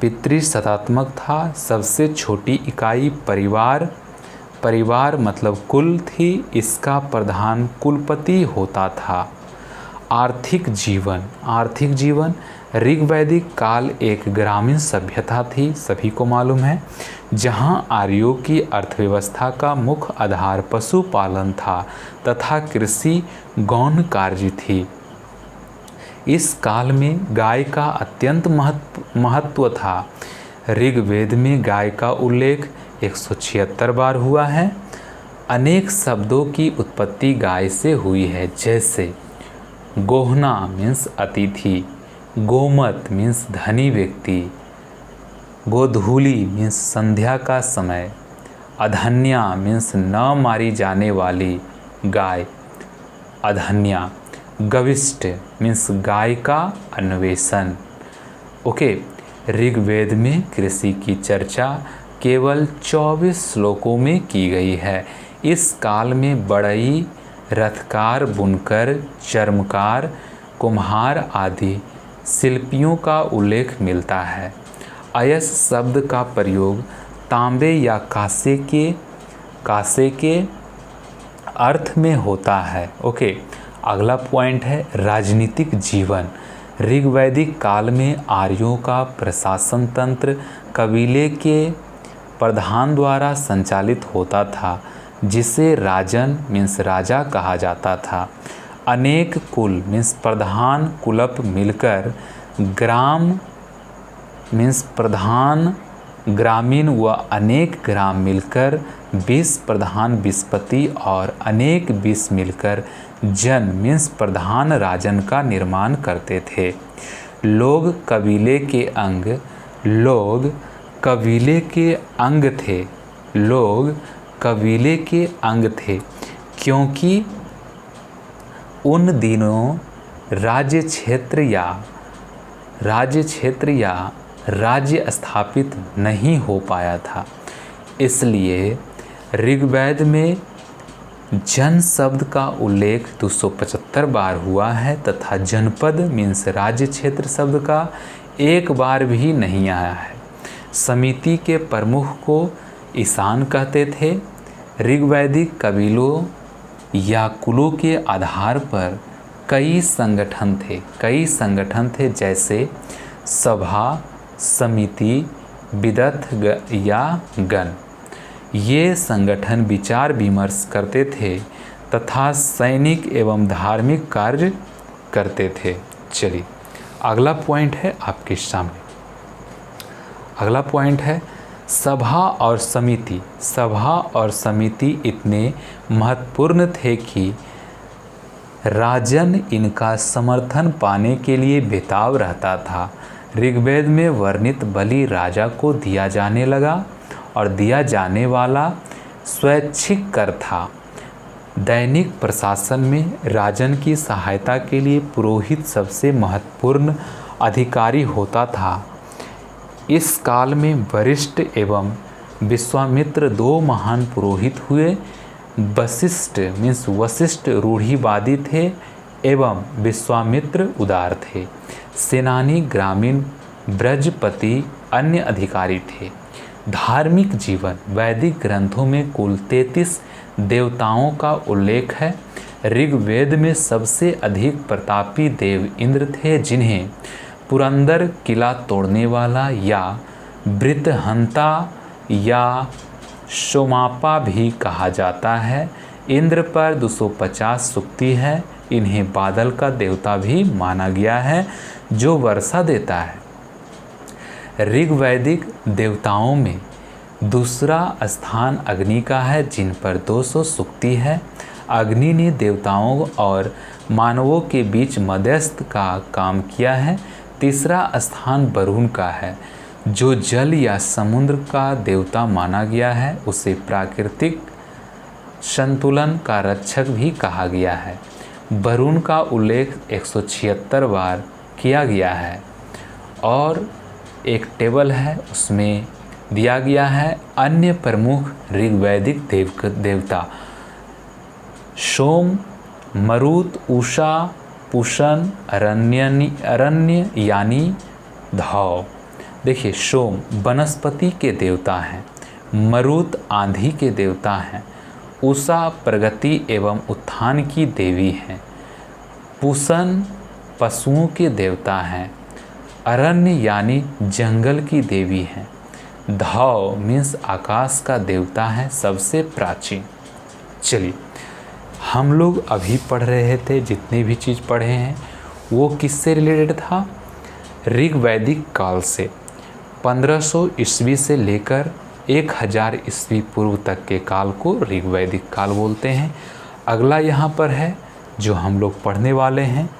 पितृसत्तात्मक था। सबसे छोटी इकाई परिवार मतलब कुल थी। इसका प्रधान कुलपति होता था। आर्थिक जीवन ऋग्वैदिक काल एक ग्रामीण सभ्यता थी, सभी को मालूम है, जहां आर्यों की अर्थव्यवस्था का मुख्य आधार पशुपालन था तथा कृषि गौण कार्य थी। इस काल में गाय का अत्यंत महत्व था। ऋग्वेद में गाय का उल्लेख 176 बार हुआ है। अनेक शब्दों की उत्पत्ति गाय से हुई है, जैसे गोहना मीन्स अतिथि, गोमत मीन्स धनी व्यक्ति, गोधूली मीन्स संध्या का समय, अधन्या मीन्स न मारी जाने वाली गाय अधन्या, गविष्ट मीन्स गाय का अन्वेषण। ओके, ऋग्वेद में कृषि की चर्चा केवल 24 श्लोकों में की गई है। इस काल में बढ़ई, रथकार, बुनकर, चर्मकार, कुम्हार आदि शिल्पियों का उल्लेख मिलता है। अयस शब्द का प्रयोग तांबे या कांसे के अर्थ में होता है। ओके, अगला पॉइंट है राजनीतिक जीवन। ऋग्वैदिक काल में आर्यों का प्रशासन तंत्र कबीले के प्रधान द्वारा संचालित होता था, जिसे राजन मीन्स राजा कहा जाता था। अनेक कुल मीन्स प्रधान कुलप मिलकर ग्राम मीन्स प्रधान ग्रामीण व अनेक ग्राम मिलकर 20 प्रधान विस्पति और अनेक 20 मिलकर जन मीन्स प्रधान राजन का निर्माण करते थे। लोग कबीले के अंग थे क्योंकि उन दिनों राज्य राज्य स्थापित नहीं हो पाया था। इसलिए ऋग्वेद में जन शब्द का उल्लेख 275 बार हुआ है तथा जनपद मीन्स राज्य क्षेत्र शब्द का एक बार भी नहीं आया है। समिति के प्रमुख को ईशान कहते थे। ऋग्वैदिक कबीलों या कुलों के आधार पर कई संगठन थे जैसे सभा, समिति, विदथ या गण। ये संगठन विचार विमर्श करते थे तथा सैनिक एवं धार्मिक कार्य करते थे। चलिए अगला पॉइंट है आपके सामने। अगला पॉइंट है सभा और समिति इतने महत्वपूर्ण थे कि राजन इनका समर्थन पाने के लिए बेताब रहता था। ऋग्वेद में वर्णित बलि राजा को दिया जाने लगा और दिया जाने वाला स्वैच्छिक कर था। दैनिक प्रशासन में राजन की सहायता के लिए पुरोहित सबसे महत्वपूर्ण अधिकारी होता था। इस काल में वशिष्ठ एवं विश्वामित्र दो महान पुरोहित हुए। वशिष्ठ रूढ़िवादी थे एवं विश्वामित्र उदार थे। सेनानी, ग्रामीण, ब्रजपति अन्य अधिकारी थे। धार्मिक जीवन। वैदिक ग्रंथों में कुल 33 देवताओं का उल्लेख है। ऋग्वेद में सबसे अधिक प्रतापी देव इंद्र थे, जिन्हें पुरंदर किला तोड़ने वाला या वृत्रहंता या सोमापा भी कहा जाता है। इंद्र पर 250 सूक्ति है। इन्हें बादल का देवता भी माना गया है जो वर्षा देता है। ऋग्वैदिक देवताओं में दूसरा स्थान अग्नि का है, जिन पर 200 सूक्ति है। अग्नि ने देवताओं और मानवों के बीच मध्यस्थ का काम किया है। तीसरा स्थान वरुण का है, जो जल या समुद्र का देवता माना गया है। उसे प्राकृतिक संतुलन का रक्षक भी कहा गया है। वरुण का उल्लेख 176 बार किया गया है और एक टेबल है, उसमें दिया गया है अन्य प्रमुख ऋग्वैदिक देवता सोम, मरुत, उषा, पुषण, अरण्य यानी धौ। देखिए, सोम वनस्पति के देवता हैं, मरुत आंधी के देवता हैं, उषा प्रगति एवं उत्थान की देवी हैं, पुषण पशुओं के देवता हैं, अरण्य यानी जंगल की देवी हैं, धौ मीन्स आकाश का देवता है, सबसे प्राचीन। चलिए, हम लोग अभी पढ़ रहे थे, जितने भी चीज़ पढ़े हैं वो किससे रिलेटेड था? ऋग्वैदिक काल से। 1500 ईस्वी से लेकर 1000 ईस्वी पूर्व तक के काल को ऋग्वैदिक काल बोलते हैं। अगला यहाँ पर है जो हम लोग पढ़ने वाले हैं,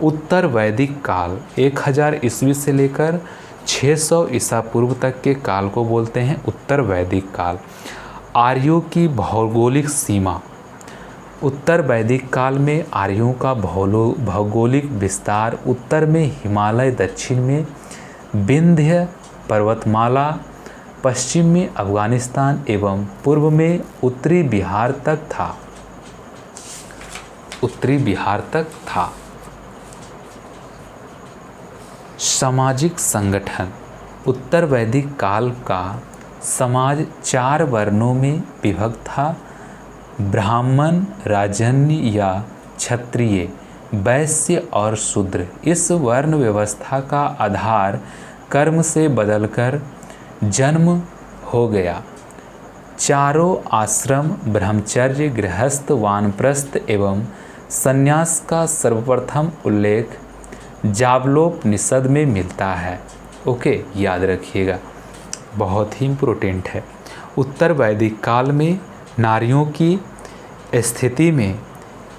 उत्तर वैदिक काल। 1000 ईस्वी से लेकर 600 ईसा पूर्व तक के काल को बोलते हैं उत्तर वैदिक काल। आर्यों की भौगोलिक सीमा। उत्तर वैदिक काल में आर्यों का भौगोलिक विस्तार उत्तर में हिमालय, दक्षिण में विंध्य पर्वतमाला, पश्चिम में अफगानिस्तान एवं पूर्व में उत्तरी बिहार तक था। उत्तरी बिहार तक था। सामाजिक संगठन। उत्तर वैदिक काल का समाज 4 वर्णों में विभक्त था। ब्राह्मण, राजन्य या क्षत्रिय, वैश्य और शूद्र। इस वर्ण व्यवस्था का आधार कर्म से बदलकर जन्म हो गया। चारों आश्रम ब्रह्मचर्य, गृहस्थ, वानप्रस्थ एवं संन्यास का सर्वप्रथम उल्लेख जावलोपनिषद में मिलता है। ओके, याद रखिएगा, बहुत ही इम्पोर्टेंट है। उत्तर वैदिक काल में नारियों की स्थिति में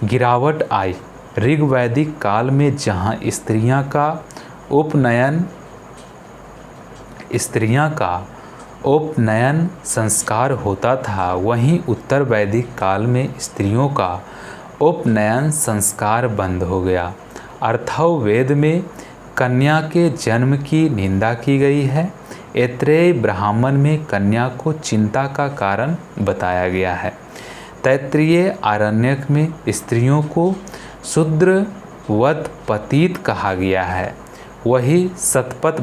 गिरावट आई। ऋग्वैदिक काल में जहाँ स्त्रियां का उपनयन संस्कार होता था, वहीं उत्तर वैदिक काल में स्त्रियों का उपनयन संस्कार बंद हो गया। अथर्ववेद में कन्या के जन्म की निंदा की गई है। ऐत्रेय ब्राह्मण में कन्या को चिंता का कारण बताया गया है। तैत्तिरीय आरण्यक में स्त्रियों को शूद्रवत पतित कहा गया है। वही शतपथ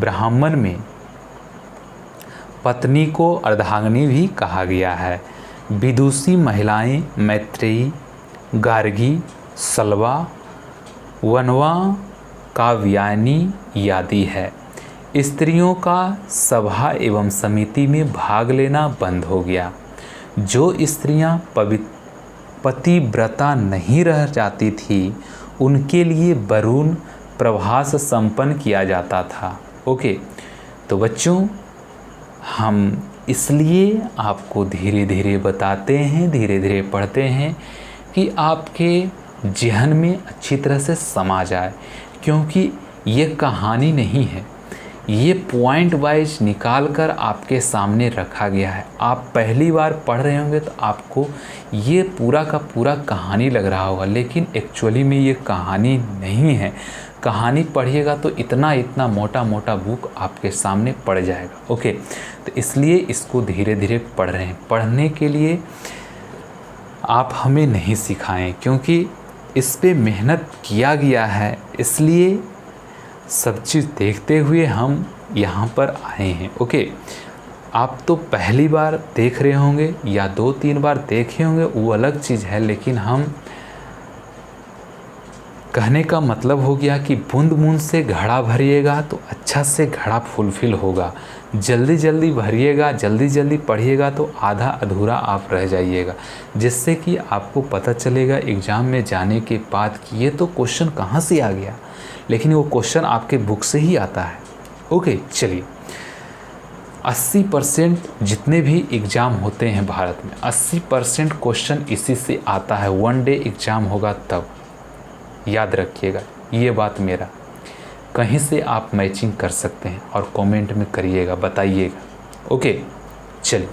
ब्राह्मण में पत्नी को अर्धांगिनी भी कहा गया है। विदुषी महिलाएं मैत्रेयी, गार्गी, सलवा, वनवा, काव्यायनी आदि है। स्त्रियों का सभा एवं समिति में भाग लेना बंद हो गया। जो स्त्रियां पतिव्रता नहीं रह जाती थी, उनके लिए वरुण प्रभास संपन्न किया जाता था। ओके, तो बच्चों, हम इसलिए आपको धीरे धीरे बताते हैं, धीरे धीरे पढ़ते हैं कि आपके ज़हन में अच्छी तरह से समा जाए, क्योंकि ये कहानी नहीं है, ये पॉइंट वाइज निकाल कर आपके सामने रखा गया है। आप पहली बार पढ़ रहे होंगे तो आपको ये पूरा का पूरा कहानी लग रहा होगा, लेकिन एक्चुअली में ये कहानी नहीं है। कहानी पढ़िएगा तो इतना मोटा मोटा बुक आपके सामने पड़ जाएगा। ओके, तो इसलिए इसको धीरे धीरे पढ़ रहे हैं। पढ़ने के लिए आप हमें नहीं सिखाएं, क्योंकि इस पे मेहनत किया गया है, इसलिए सब चीज़ देखते हुए हम यहाँ पर आए हैं। ओके, आप तो पहली बार देख रहे होंगे या 2-3 बार देखे होंगे, वो अलग चीज़ है, लेकिन हम कहने का मतलब हो गया कि बूंद बूंद से घड़ा भरिएगा तो अच्छा से घड़ा फुलफिल होगा। जल्दी जल्दी भरिएगा, जल्दी जल्दी पढ़िएगा तो आधा अधूरा आप रह जाइएगा, जिससे कि आपको पता चलेगा एग्ज़ाम में जाने के बाद कि ये तो क्वेश्चन कहाँ से आ गया, लेकिन वो क्वेश्चन आपके बुक से ही आता है। ओके, चलिए, 80% जितने भी एग्ज़ाम होते हैं भारत में, 80% क्वेश्चन इसी से आता है। 1 डे एग्ज़ाम होगा तब, याद रखिएगा ये बात मेरा। कहीं से आप मैचिंग कर सकते हैं और कमेंट में करिएगा, बताइएगा। ओके, चलिए,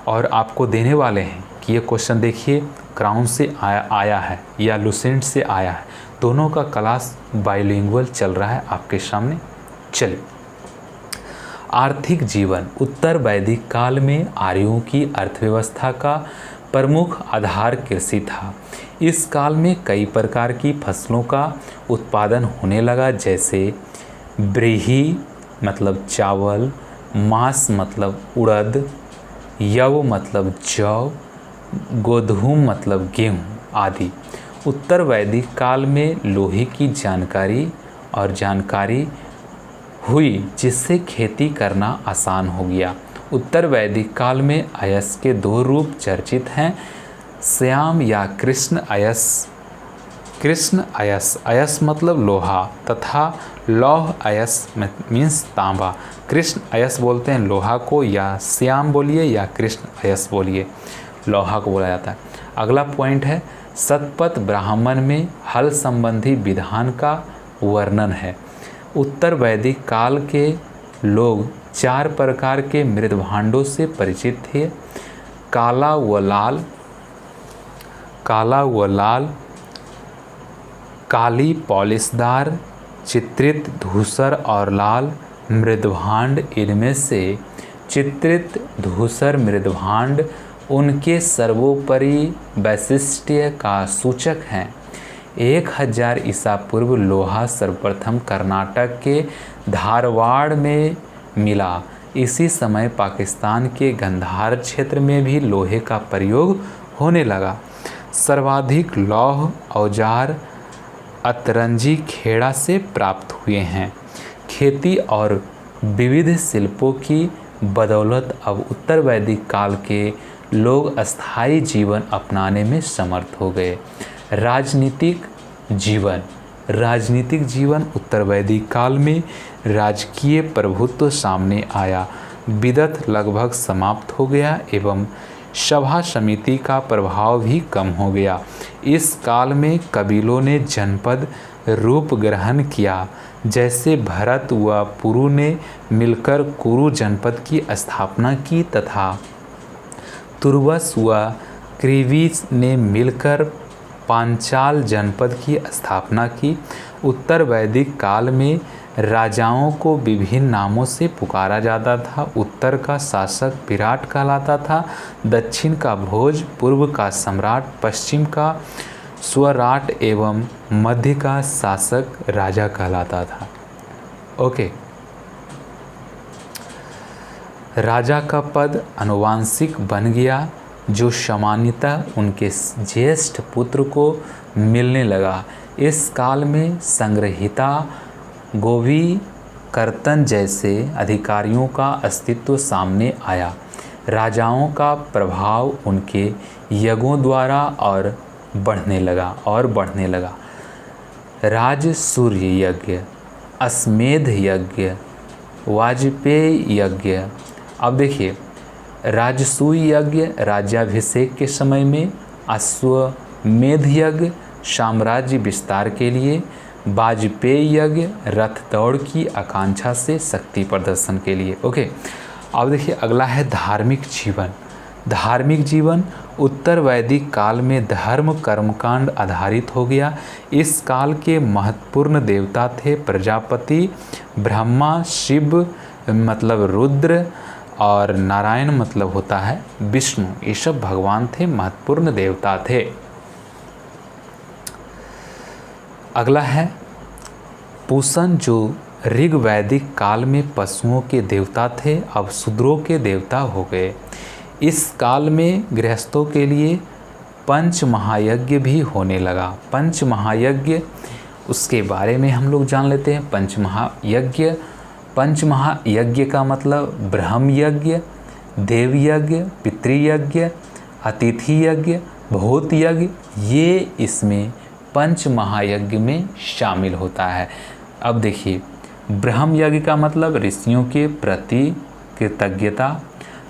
और आपको देने वाले हैं कि ये क्वेश्चन देखिए, क्राउन से आया है या लुसेंट से आया है, दोनों का क्लास बाइलिंगुअल चल रहा है आपके सामने। चलिए, आर्थिक जीवन। उत्तर वैदिक काल में आर्यों की अर्थव्यवस्था का प्रमुख आधार कृषि था। इस काल में कई प्रकार की फसलों का उत्पादन होने लगा, जैसे व्रीहि मतलब चावल, मास मतलब उड़द, यव मतलब जौ, गोधूम मतलब गेहूँ आदि। उत्तर वैदिक काल में लोहे की जानकारी हुई, जिससे खेती करना आसान हो गया। उत्तर वैदिक काल में अयस के दो रूप चर्चित हैं, श्याम या कृष्ण अयस। कृष्ण अयस, अयस मतलब लोहा, तथा लौह अयस मीन्स तांबा। कृष्ण अयस बोलते हैं लोहा को, या श्याम बोलिए या कृष्ण अयस बोलिए, लोहा को बोला जाता है। अगला पॉइंट है शतपथ ब्राह्मण में हल संबंधी विधान का वर्णन है। उत्तर वैदिक काल के लोग 4 प्रकार के मृदभांडों से परिचित थे, काला व लाल, काली पॉलिशदार, चित्रित, धूसर और लाल मृदभांड। इनमें से चित्रित धूसर मृदभांड उनके सर्वोपरि वैशिष्ट्य का सूचक हैं। 1000 ईसा पूर्व लोहा सर्वप्रथम कर्नाटक के धारवाड़ में मिला। इसी समय पाकिस्तान के गंधार क्षेत्र में भी लोहे का प्रयोग होने लगा। सर्वाधिक लौह औजार अतरंजी खेड़ा से प्राप्त हुए हैं। खेती और विविध शिल्पों की बदौलत अब उत्तर वैदिक काल के लोग अस्थायी जीवन अपनाने में समर्थ हो गए। राजनीतिक जीवन उत्तर वैदिक काल में राजकीय प्रभुत्व सामने आया। विदत लगभग समाप्त हो गया एवं सभा समिति का प्रभाव भी कम हो गया। इस काल में कबीलों ने जनपद रूप ग्रहण किया, जैसे भरत व पुरु ने मिलकर कुरु जनपद की स्थापना की तथा तुर्वस व क्रीवीस ने मिलकर पांचाल जनपद की स्थापना की। उत्तर वैदिक काल में राजाओं को विभिन्न नामों से पुकारा जाता था। उत्तर का शासक विराट कहलाता था, दक्षिण का भोज, पूर्व का सम्राट, पश्चिम का स्वराट एवं मध्य का शासक राजा कहलाता था। ओके, राजा का पद अनुवांशिक बन गया, जो सामान्यतः उनके ज्येष्ठ पुत्र को मिलने लगा। इस काल में संग्रहिता, गोवी, कर्तन जैसे अधिकारियों का अस्तित्व सामने आया। राजाओं का प्रभाव उनके यज्ञों द्वारा और बढ़ने लगा। राजसूय यज्ञ, अश्वमेध यज्ञ, वाजपेयी यज्ञ। अब देखिए, राजसूय यज्ञ राज्याभिषेक के समय में, अश्वमेध यज्ञ साम्राज्य विस्तार के लिए, वाजपेयी यज्ञ रथ दौड़ की आकांक्षा से शक्ति प्रदर्शन के लिए। ओके, अब देखिए अगला है धार्मिक जीवन। धार्मिक जीवन उत्तर वैदिक काल में धर्म कर्मकांड आधारित हो गया। इस काल के महत्वपूर्ण देवता थे प्रजापति, ब्रह्मा, शिव मतलब रुद्र और नारायण मतलब होता है विष्णु। ये सब भगवान थे, महत्वपूर्ण देवता थे। अगला है पूषण, जो ऋग वैदिक काल में पशुओं के देवता थे, अब शूद्रों के देवता हो गए। इस काल में गृहस्थों के लिए पंच महायज्ञ भी होने लगा। पंच महायज्ञ, उसके बारे में हम लोग जान लेते हैं। पंच महायज्ञ का मतलब ब्रह्म यज्ञ, देव यज्ञ, पितृयज्ञ, अतिथि यज्ञ, भूत यज्ञ, ये इसमें पंच महायज्ञ में शामिल होता है। अब देखिए, ब्रह्म यज्ञ का मतलब ऋषियों के प्रति कृतज्ञता,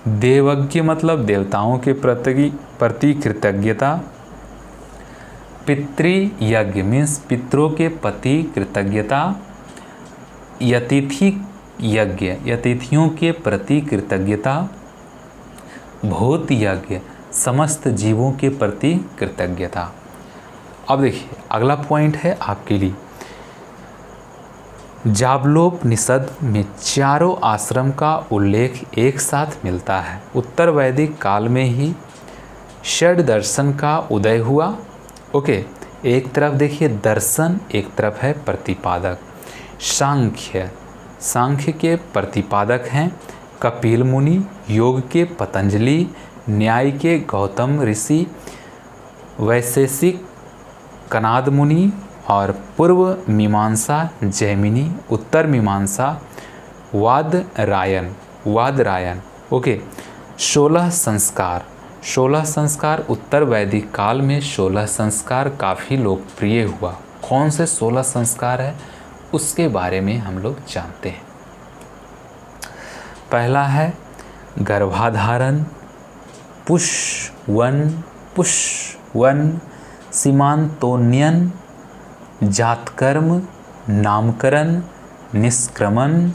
देवज्ञ मतलब देवताओं के प्रति कृतज्ञता, पितृयज्ञ मीन्स पितरों के प्रति कृतज्ञता, यतिथि यज्ञ यतिथियों के प्रति कृतज्ञता, भूत यज्ञ समस्त जीवों के प्रति कृतज्ञता। अब देखिए अगला पॉइंट है आपके लिए, जाबलोपनिषद में चारों आश्रम का उल्लेख एक साथ मिलता है। उत्तर वैदिक काल में ही षड दर्शन का उदय हुआ। ओके, एक तरफ देखिए दर्शन, एक तरफ है प्रतिपादक। सांख्य के प्रतिपादक हैं कपिल मुनि, योग के पतंजलि, न्याय के गौतम ऋषि, वैशेषिक कनाद मुनि और पूर्व मीमांसा जैमिनी, उत्तर मीमांसा वादरायण। ओके, 16 संस्कार। 16 संस्कार, उत्तर वैदिक काल में 16 संस्कार काफ़ी लोकप्रिय हुआ। कौन से 16 संस्कार है उसके बारे में हम लोग जानते हैं। पहला है गर्भाधारण, पुष्वन, सीमांतोन्नयन, जातकर्म, नामकरण, निष्क्रमण,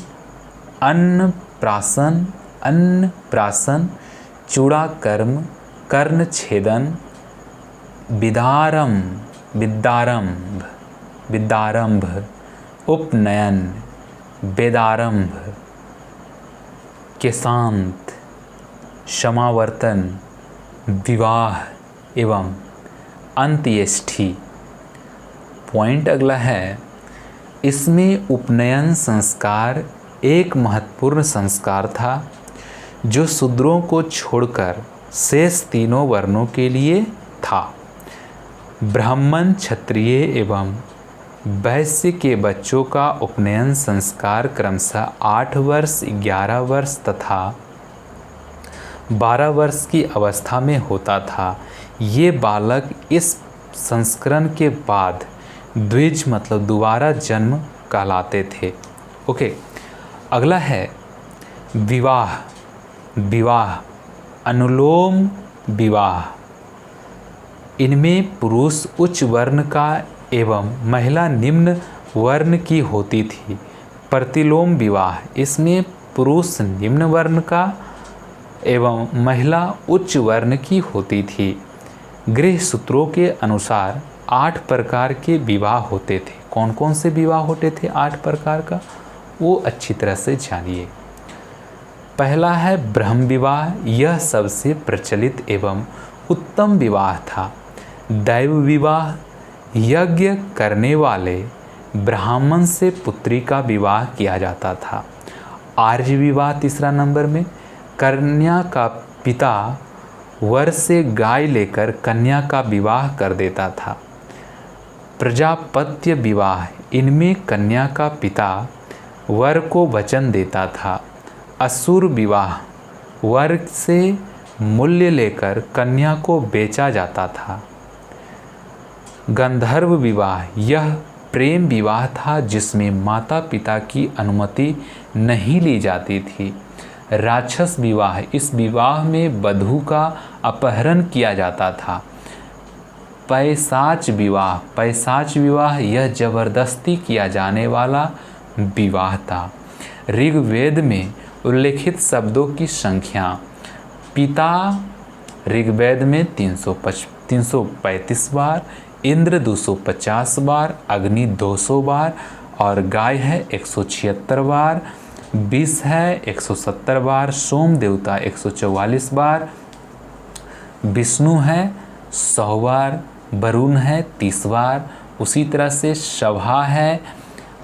अन्नप्राशन, चूड़ाकर्म, कर्णछेदन, विद्यारंभ, उपनयन, वेदारंभ, केशांत, समावर्तन, विवाह एवं अंत्येष्टि। पॉइंट अगला है, इसमें उपनयन संस्कार एक महत्वपूर्ण संस्कार था जो शूद्रों को छोड़कर शेष तीनों वर्णों के लिए था। ब्राह्मण, क्षत्रिय एवं वैश्य के बच्चों का उपनयन संस्कार क्रमशः 8 वर्ष, 11 वर्ष तथा 12 वर्ष की अवस्था में होता था। ये बालक इस संस्करण के बाद द्विज मतलब दोबारा जन्म कहलाते थे। ओके, अगला है विवाह, अनुलोम विवाह। इनमें पुरुष उच्च वर्ण का एवं महिला निम्न वर्ण की होती थी। प्रतिलोम विवाह, इसमें पुरुष निम्न वर्ण का एवं महिला उच्च वर्ण की होती थी। गृह सूत्रों के अनुसार 8 प्रकार के विवाह होते थे। कौन कौन से विवाह होते थे 8 प्रकार का, वो अच्छी तरह से जानिए। पहला है ब्रह्म विवाह, यह सबसे प्रचलित एवं उत्तम विवाह था। दैव विवाह, यज्ञ करने वाले ब्राह्मण से पुत्री का विवाह किया जाता था। आर्य विवाह तीसरा नंबर में, कन्या का पिता वर से गाय लेकर कन्या का विवाह कर देता था। प्रजापत्य विवाह, इनमें कन्या का पिता वर को वचन देता था। असुर विवाह, वर से मूल्य लेकर कन्या को बेचा जाता था। गंधर्व विवाह, यह प्रेम विवाह था जिसमें माता पिता की अनुमति नहीं ली जाती थी। राक्षस विवाह, इस विवाह में वधू का अपहरण किया जाता था। पैशाच विवाह, यह जबरदस्ती किया जाने वाला विवाह था। ऋग्वेद में उल्लेखित शब्दों की संख्या, पिता ऋग्वेद में 335 बार, इंद्र 250 बार, अग्नि 200 बार और गाय है 176 बार, विष है 170 बार, सोम देवता 144 बार, विष्णु है 100 बार, वरुण है 30 बार, उसी तरह से शभा है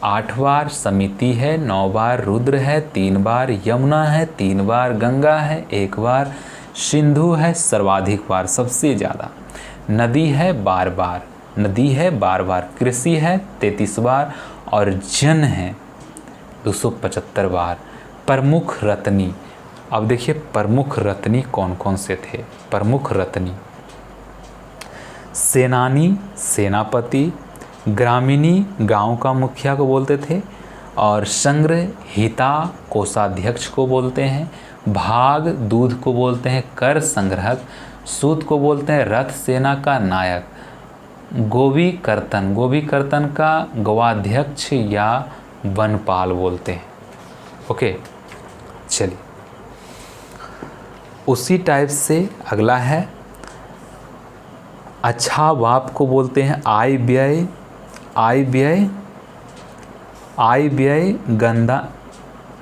8 बार, समिति है 9 बार, रुद्र है 3 बार, यमुना है 3 बार, गंगा है 1 बार, सिंधु है सर्वाधिक बार, सबसे ज़्यादा, नदी है 12 बार, कृषि है 33 बार और जन है 275 बार। प्रमुख रत्नी, अब देखिए प्रमुख रत्नी कौन कौन से थे। प्रमुख रत्नी, सेनानी सेनापति, ग्रामीणी गांव का मुखिया को बोलते थे और संग्रहिता कोषाध्यक्ष को बोलते हैं, भाग दूध को बोलते हैं, कर संग्रहक, सूत को बोलते हैं रथ सेना का नायक, गोवी कर्तन का गवाध्यक्ष या वनपाल बोलते हैं। ओके, चलिए उसी टाइप से अगला है अच्छा बाप को बोलते हैं आय व्यय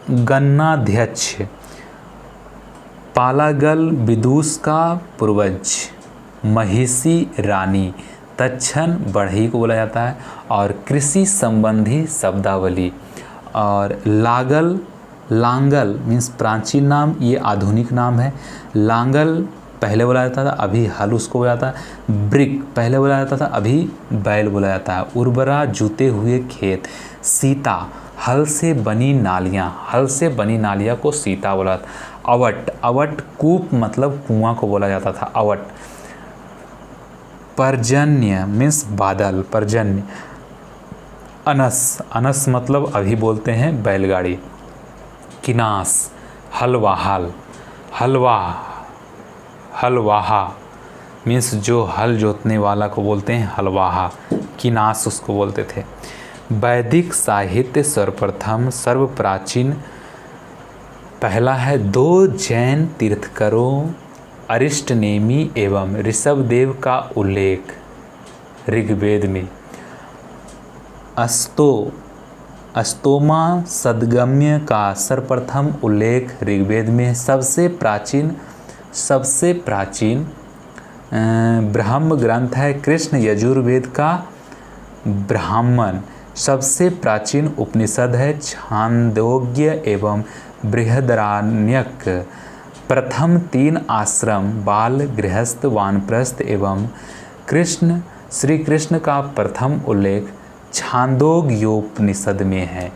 गन्नाध्यक्ष, पालागल विदुष का पूर्वज, महिषी रानी, तक्षण बढ़ई को बोला जाता है और कृषि संबंधी शब्दावली, और लांगल मीन्स प्राचीन नाम, ये आधुनिक नाम है। लांगल पहले बोला जाता था, अभी हल उसको बोला जाता है। ब्रिक पहले बोला जाता था, अभी बैल बोला जाता है। उर्वरा जुते हुए खेत, सीता हल से बनी नालियाँ को सीता बोला जाता। अवट, अवट कूप मतलब कुआं को बोला जाता था, अवट। पर्जन्य मीन्स बादल, पर्जन्य। अनस, अनस मतलब अभी बोलते हैं बैलगाड़ी। किनास, हलवा, हल, हलवा, हलवाहा मीन्स जो हल जोतने वाला को बोलते हैं हलवाहा, किनास उसको बोलते थे। वैदिक साहित्य सर्वप्रथम सर्व प्राचीन, पहला है 2 जैन तीर्थकरों अरिष्टनेमी एवं ऋषभदेव का उल्लेख ऋग्वेद में। अस्तोमा सद्गम्य का सर्वप्रथम उल्लेख ऋग्वेद में। सबसे प्राचीन ब्रह्म ग्रंथ है कृष्ण यजुर्वेद का ब्राह्मण। सबसे प्राचीन उपनिषद है छांदोग्य एवं बृहदारण्यक। प्रथम 3 आश्रम बाल, गृहस्थ, वानप्रस्थ एवं श्री कृष्ण का प्रथम उल्लेख छांदोग्योपनिषद में है।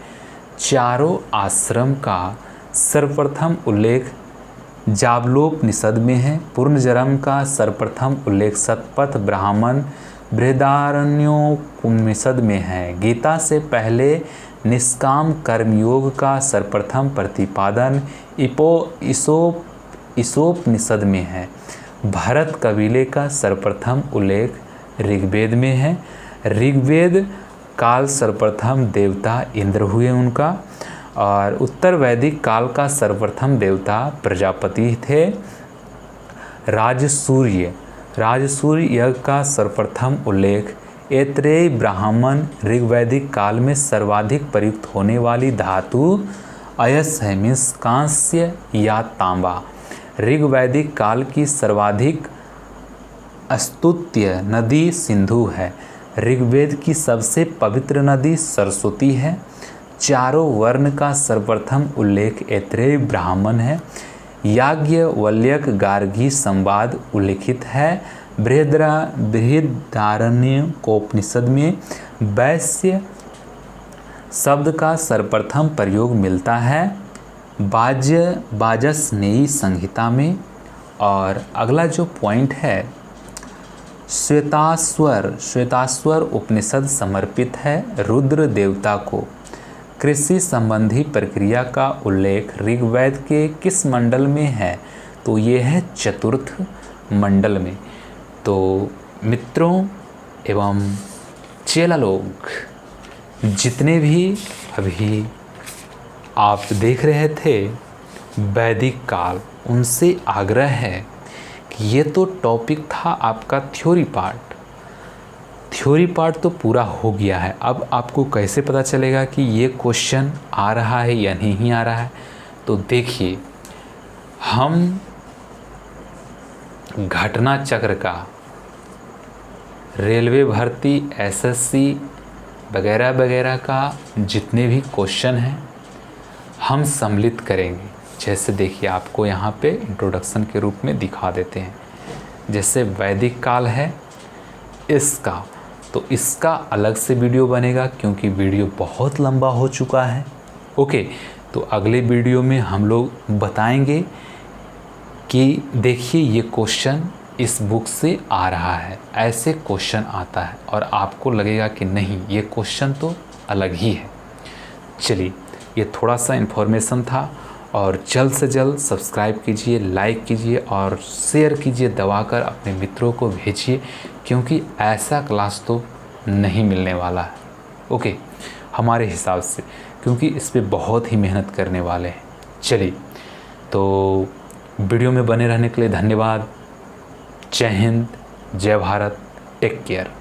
चारों आश्रम का सर्वप्रथम उल्लेख जाबलोपनिषद में है। पूर्णजन्म का सर्वप्रथम उल्लेख शतपथ ब्राह्मण बृहदारण्योपनिषद में है। गीता से पहले निष्काम कर्मयोग का सर्वप्रथम प्रतिपादन ईशोपनिषद में है। भरत कबीले का सर्वप्रथम उल्लेख ऋग्वेद में है। ऋग्वेद काल सर्वप्रथम देवता इंद्र हुए उनका, और उत्तर वैदिक काल का सर्वप्रथम देवता प्रजापति थे। राजसूर्य यज्ञ का सर्वप्रथम उल्लेख ऐत्रेय ब्राह्मण। ऋग्वैदिक काल में सर्वाधिक प्रयुक्त होने वाली धातु अयस है, मीन्स कांस्य या तांबा। ऋग्वैदिक काल की सर्वाधिक स्तुत्य नदी सिंधु है। ऋग्वेद की सबसे पवित्र नदी सरस्वती है। चारों वर्ण का सर्वप्रथम उल्लेख ऐत्रेय ब्राह्मण है। याज्ञवल्क्य गार्गी संवाद उल्लिखित है बृहदारण्यकोपनिषद में। वैश्य शब्द का सर्वप्रथम प्रयोग मिलता है वाजस्नेयी संहिता में। और अगला जो पॉइंट है श्वेताश्वर उपनिषद समर्पित है रुद्र देवता को। कृषि संबंधी प्रक्रिया का उल्लेख ऋग्वेद के किस मंडल में है? तो ये है चतुर्थ मंडल में। तो मित्रों एवं चेला लोग, जितने भी अभी आप देख रहे थे वैदिक काल, उनसे आग्रह है कि ये तो टॉपिक था आपका थ्योरी पार्ट तो पूरा हो गया है। अब आपको कैसे पता चलेगा कि ये क्वेश्चन आ रहा है या नहीं आ रहा है? तो देखिए, हम घटना चक्र का, रेलवे भर्ती, एसएससी वगैरह वगैरह का जितने भी क्वेश्चन हैं हम सम्मिलित करेंगे। जैसे देखिए, आपको यहाँ पे इंट्रोडक्शन के रूप में दिखा देते हैं। जैसे वैदिक काल है इसका, तो इसका अलग से वीडियो बनेगा क्योंकि वीडियो बहुत लंबा हो चुका है। ओके, तो अगले वीडियो में हम लोग बताएंगे कि देखिए ये क्वेश्चन इस बुक से आ रहा है, ऐसे क्वेश्चन आता है, और आपको लगेगा कि नहीं ये क्वेश्चन तो अलग ही है। चलिए, ये थोड़ा सा इन्फॉर्मेशन था, और जल्द से जल्द सब्सक्राइब कीजिए, लाइक कीजिए और शेयर कीजिए, दबाकर अपने मित्रों को भेजिए, क्योंकि ऐसा क्लास तो नहीं मिलने वाला है। ओके, हमारे हिसाब से, क्योंकि इस पे बहुत ही मेहनत करने वाले हैं। चलिए, तो वीडियो में बने रहने के लिए धन्यवाद। जय हिंद, जय भारत, टेक केयर।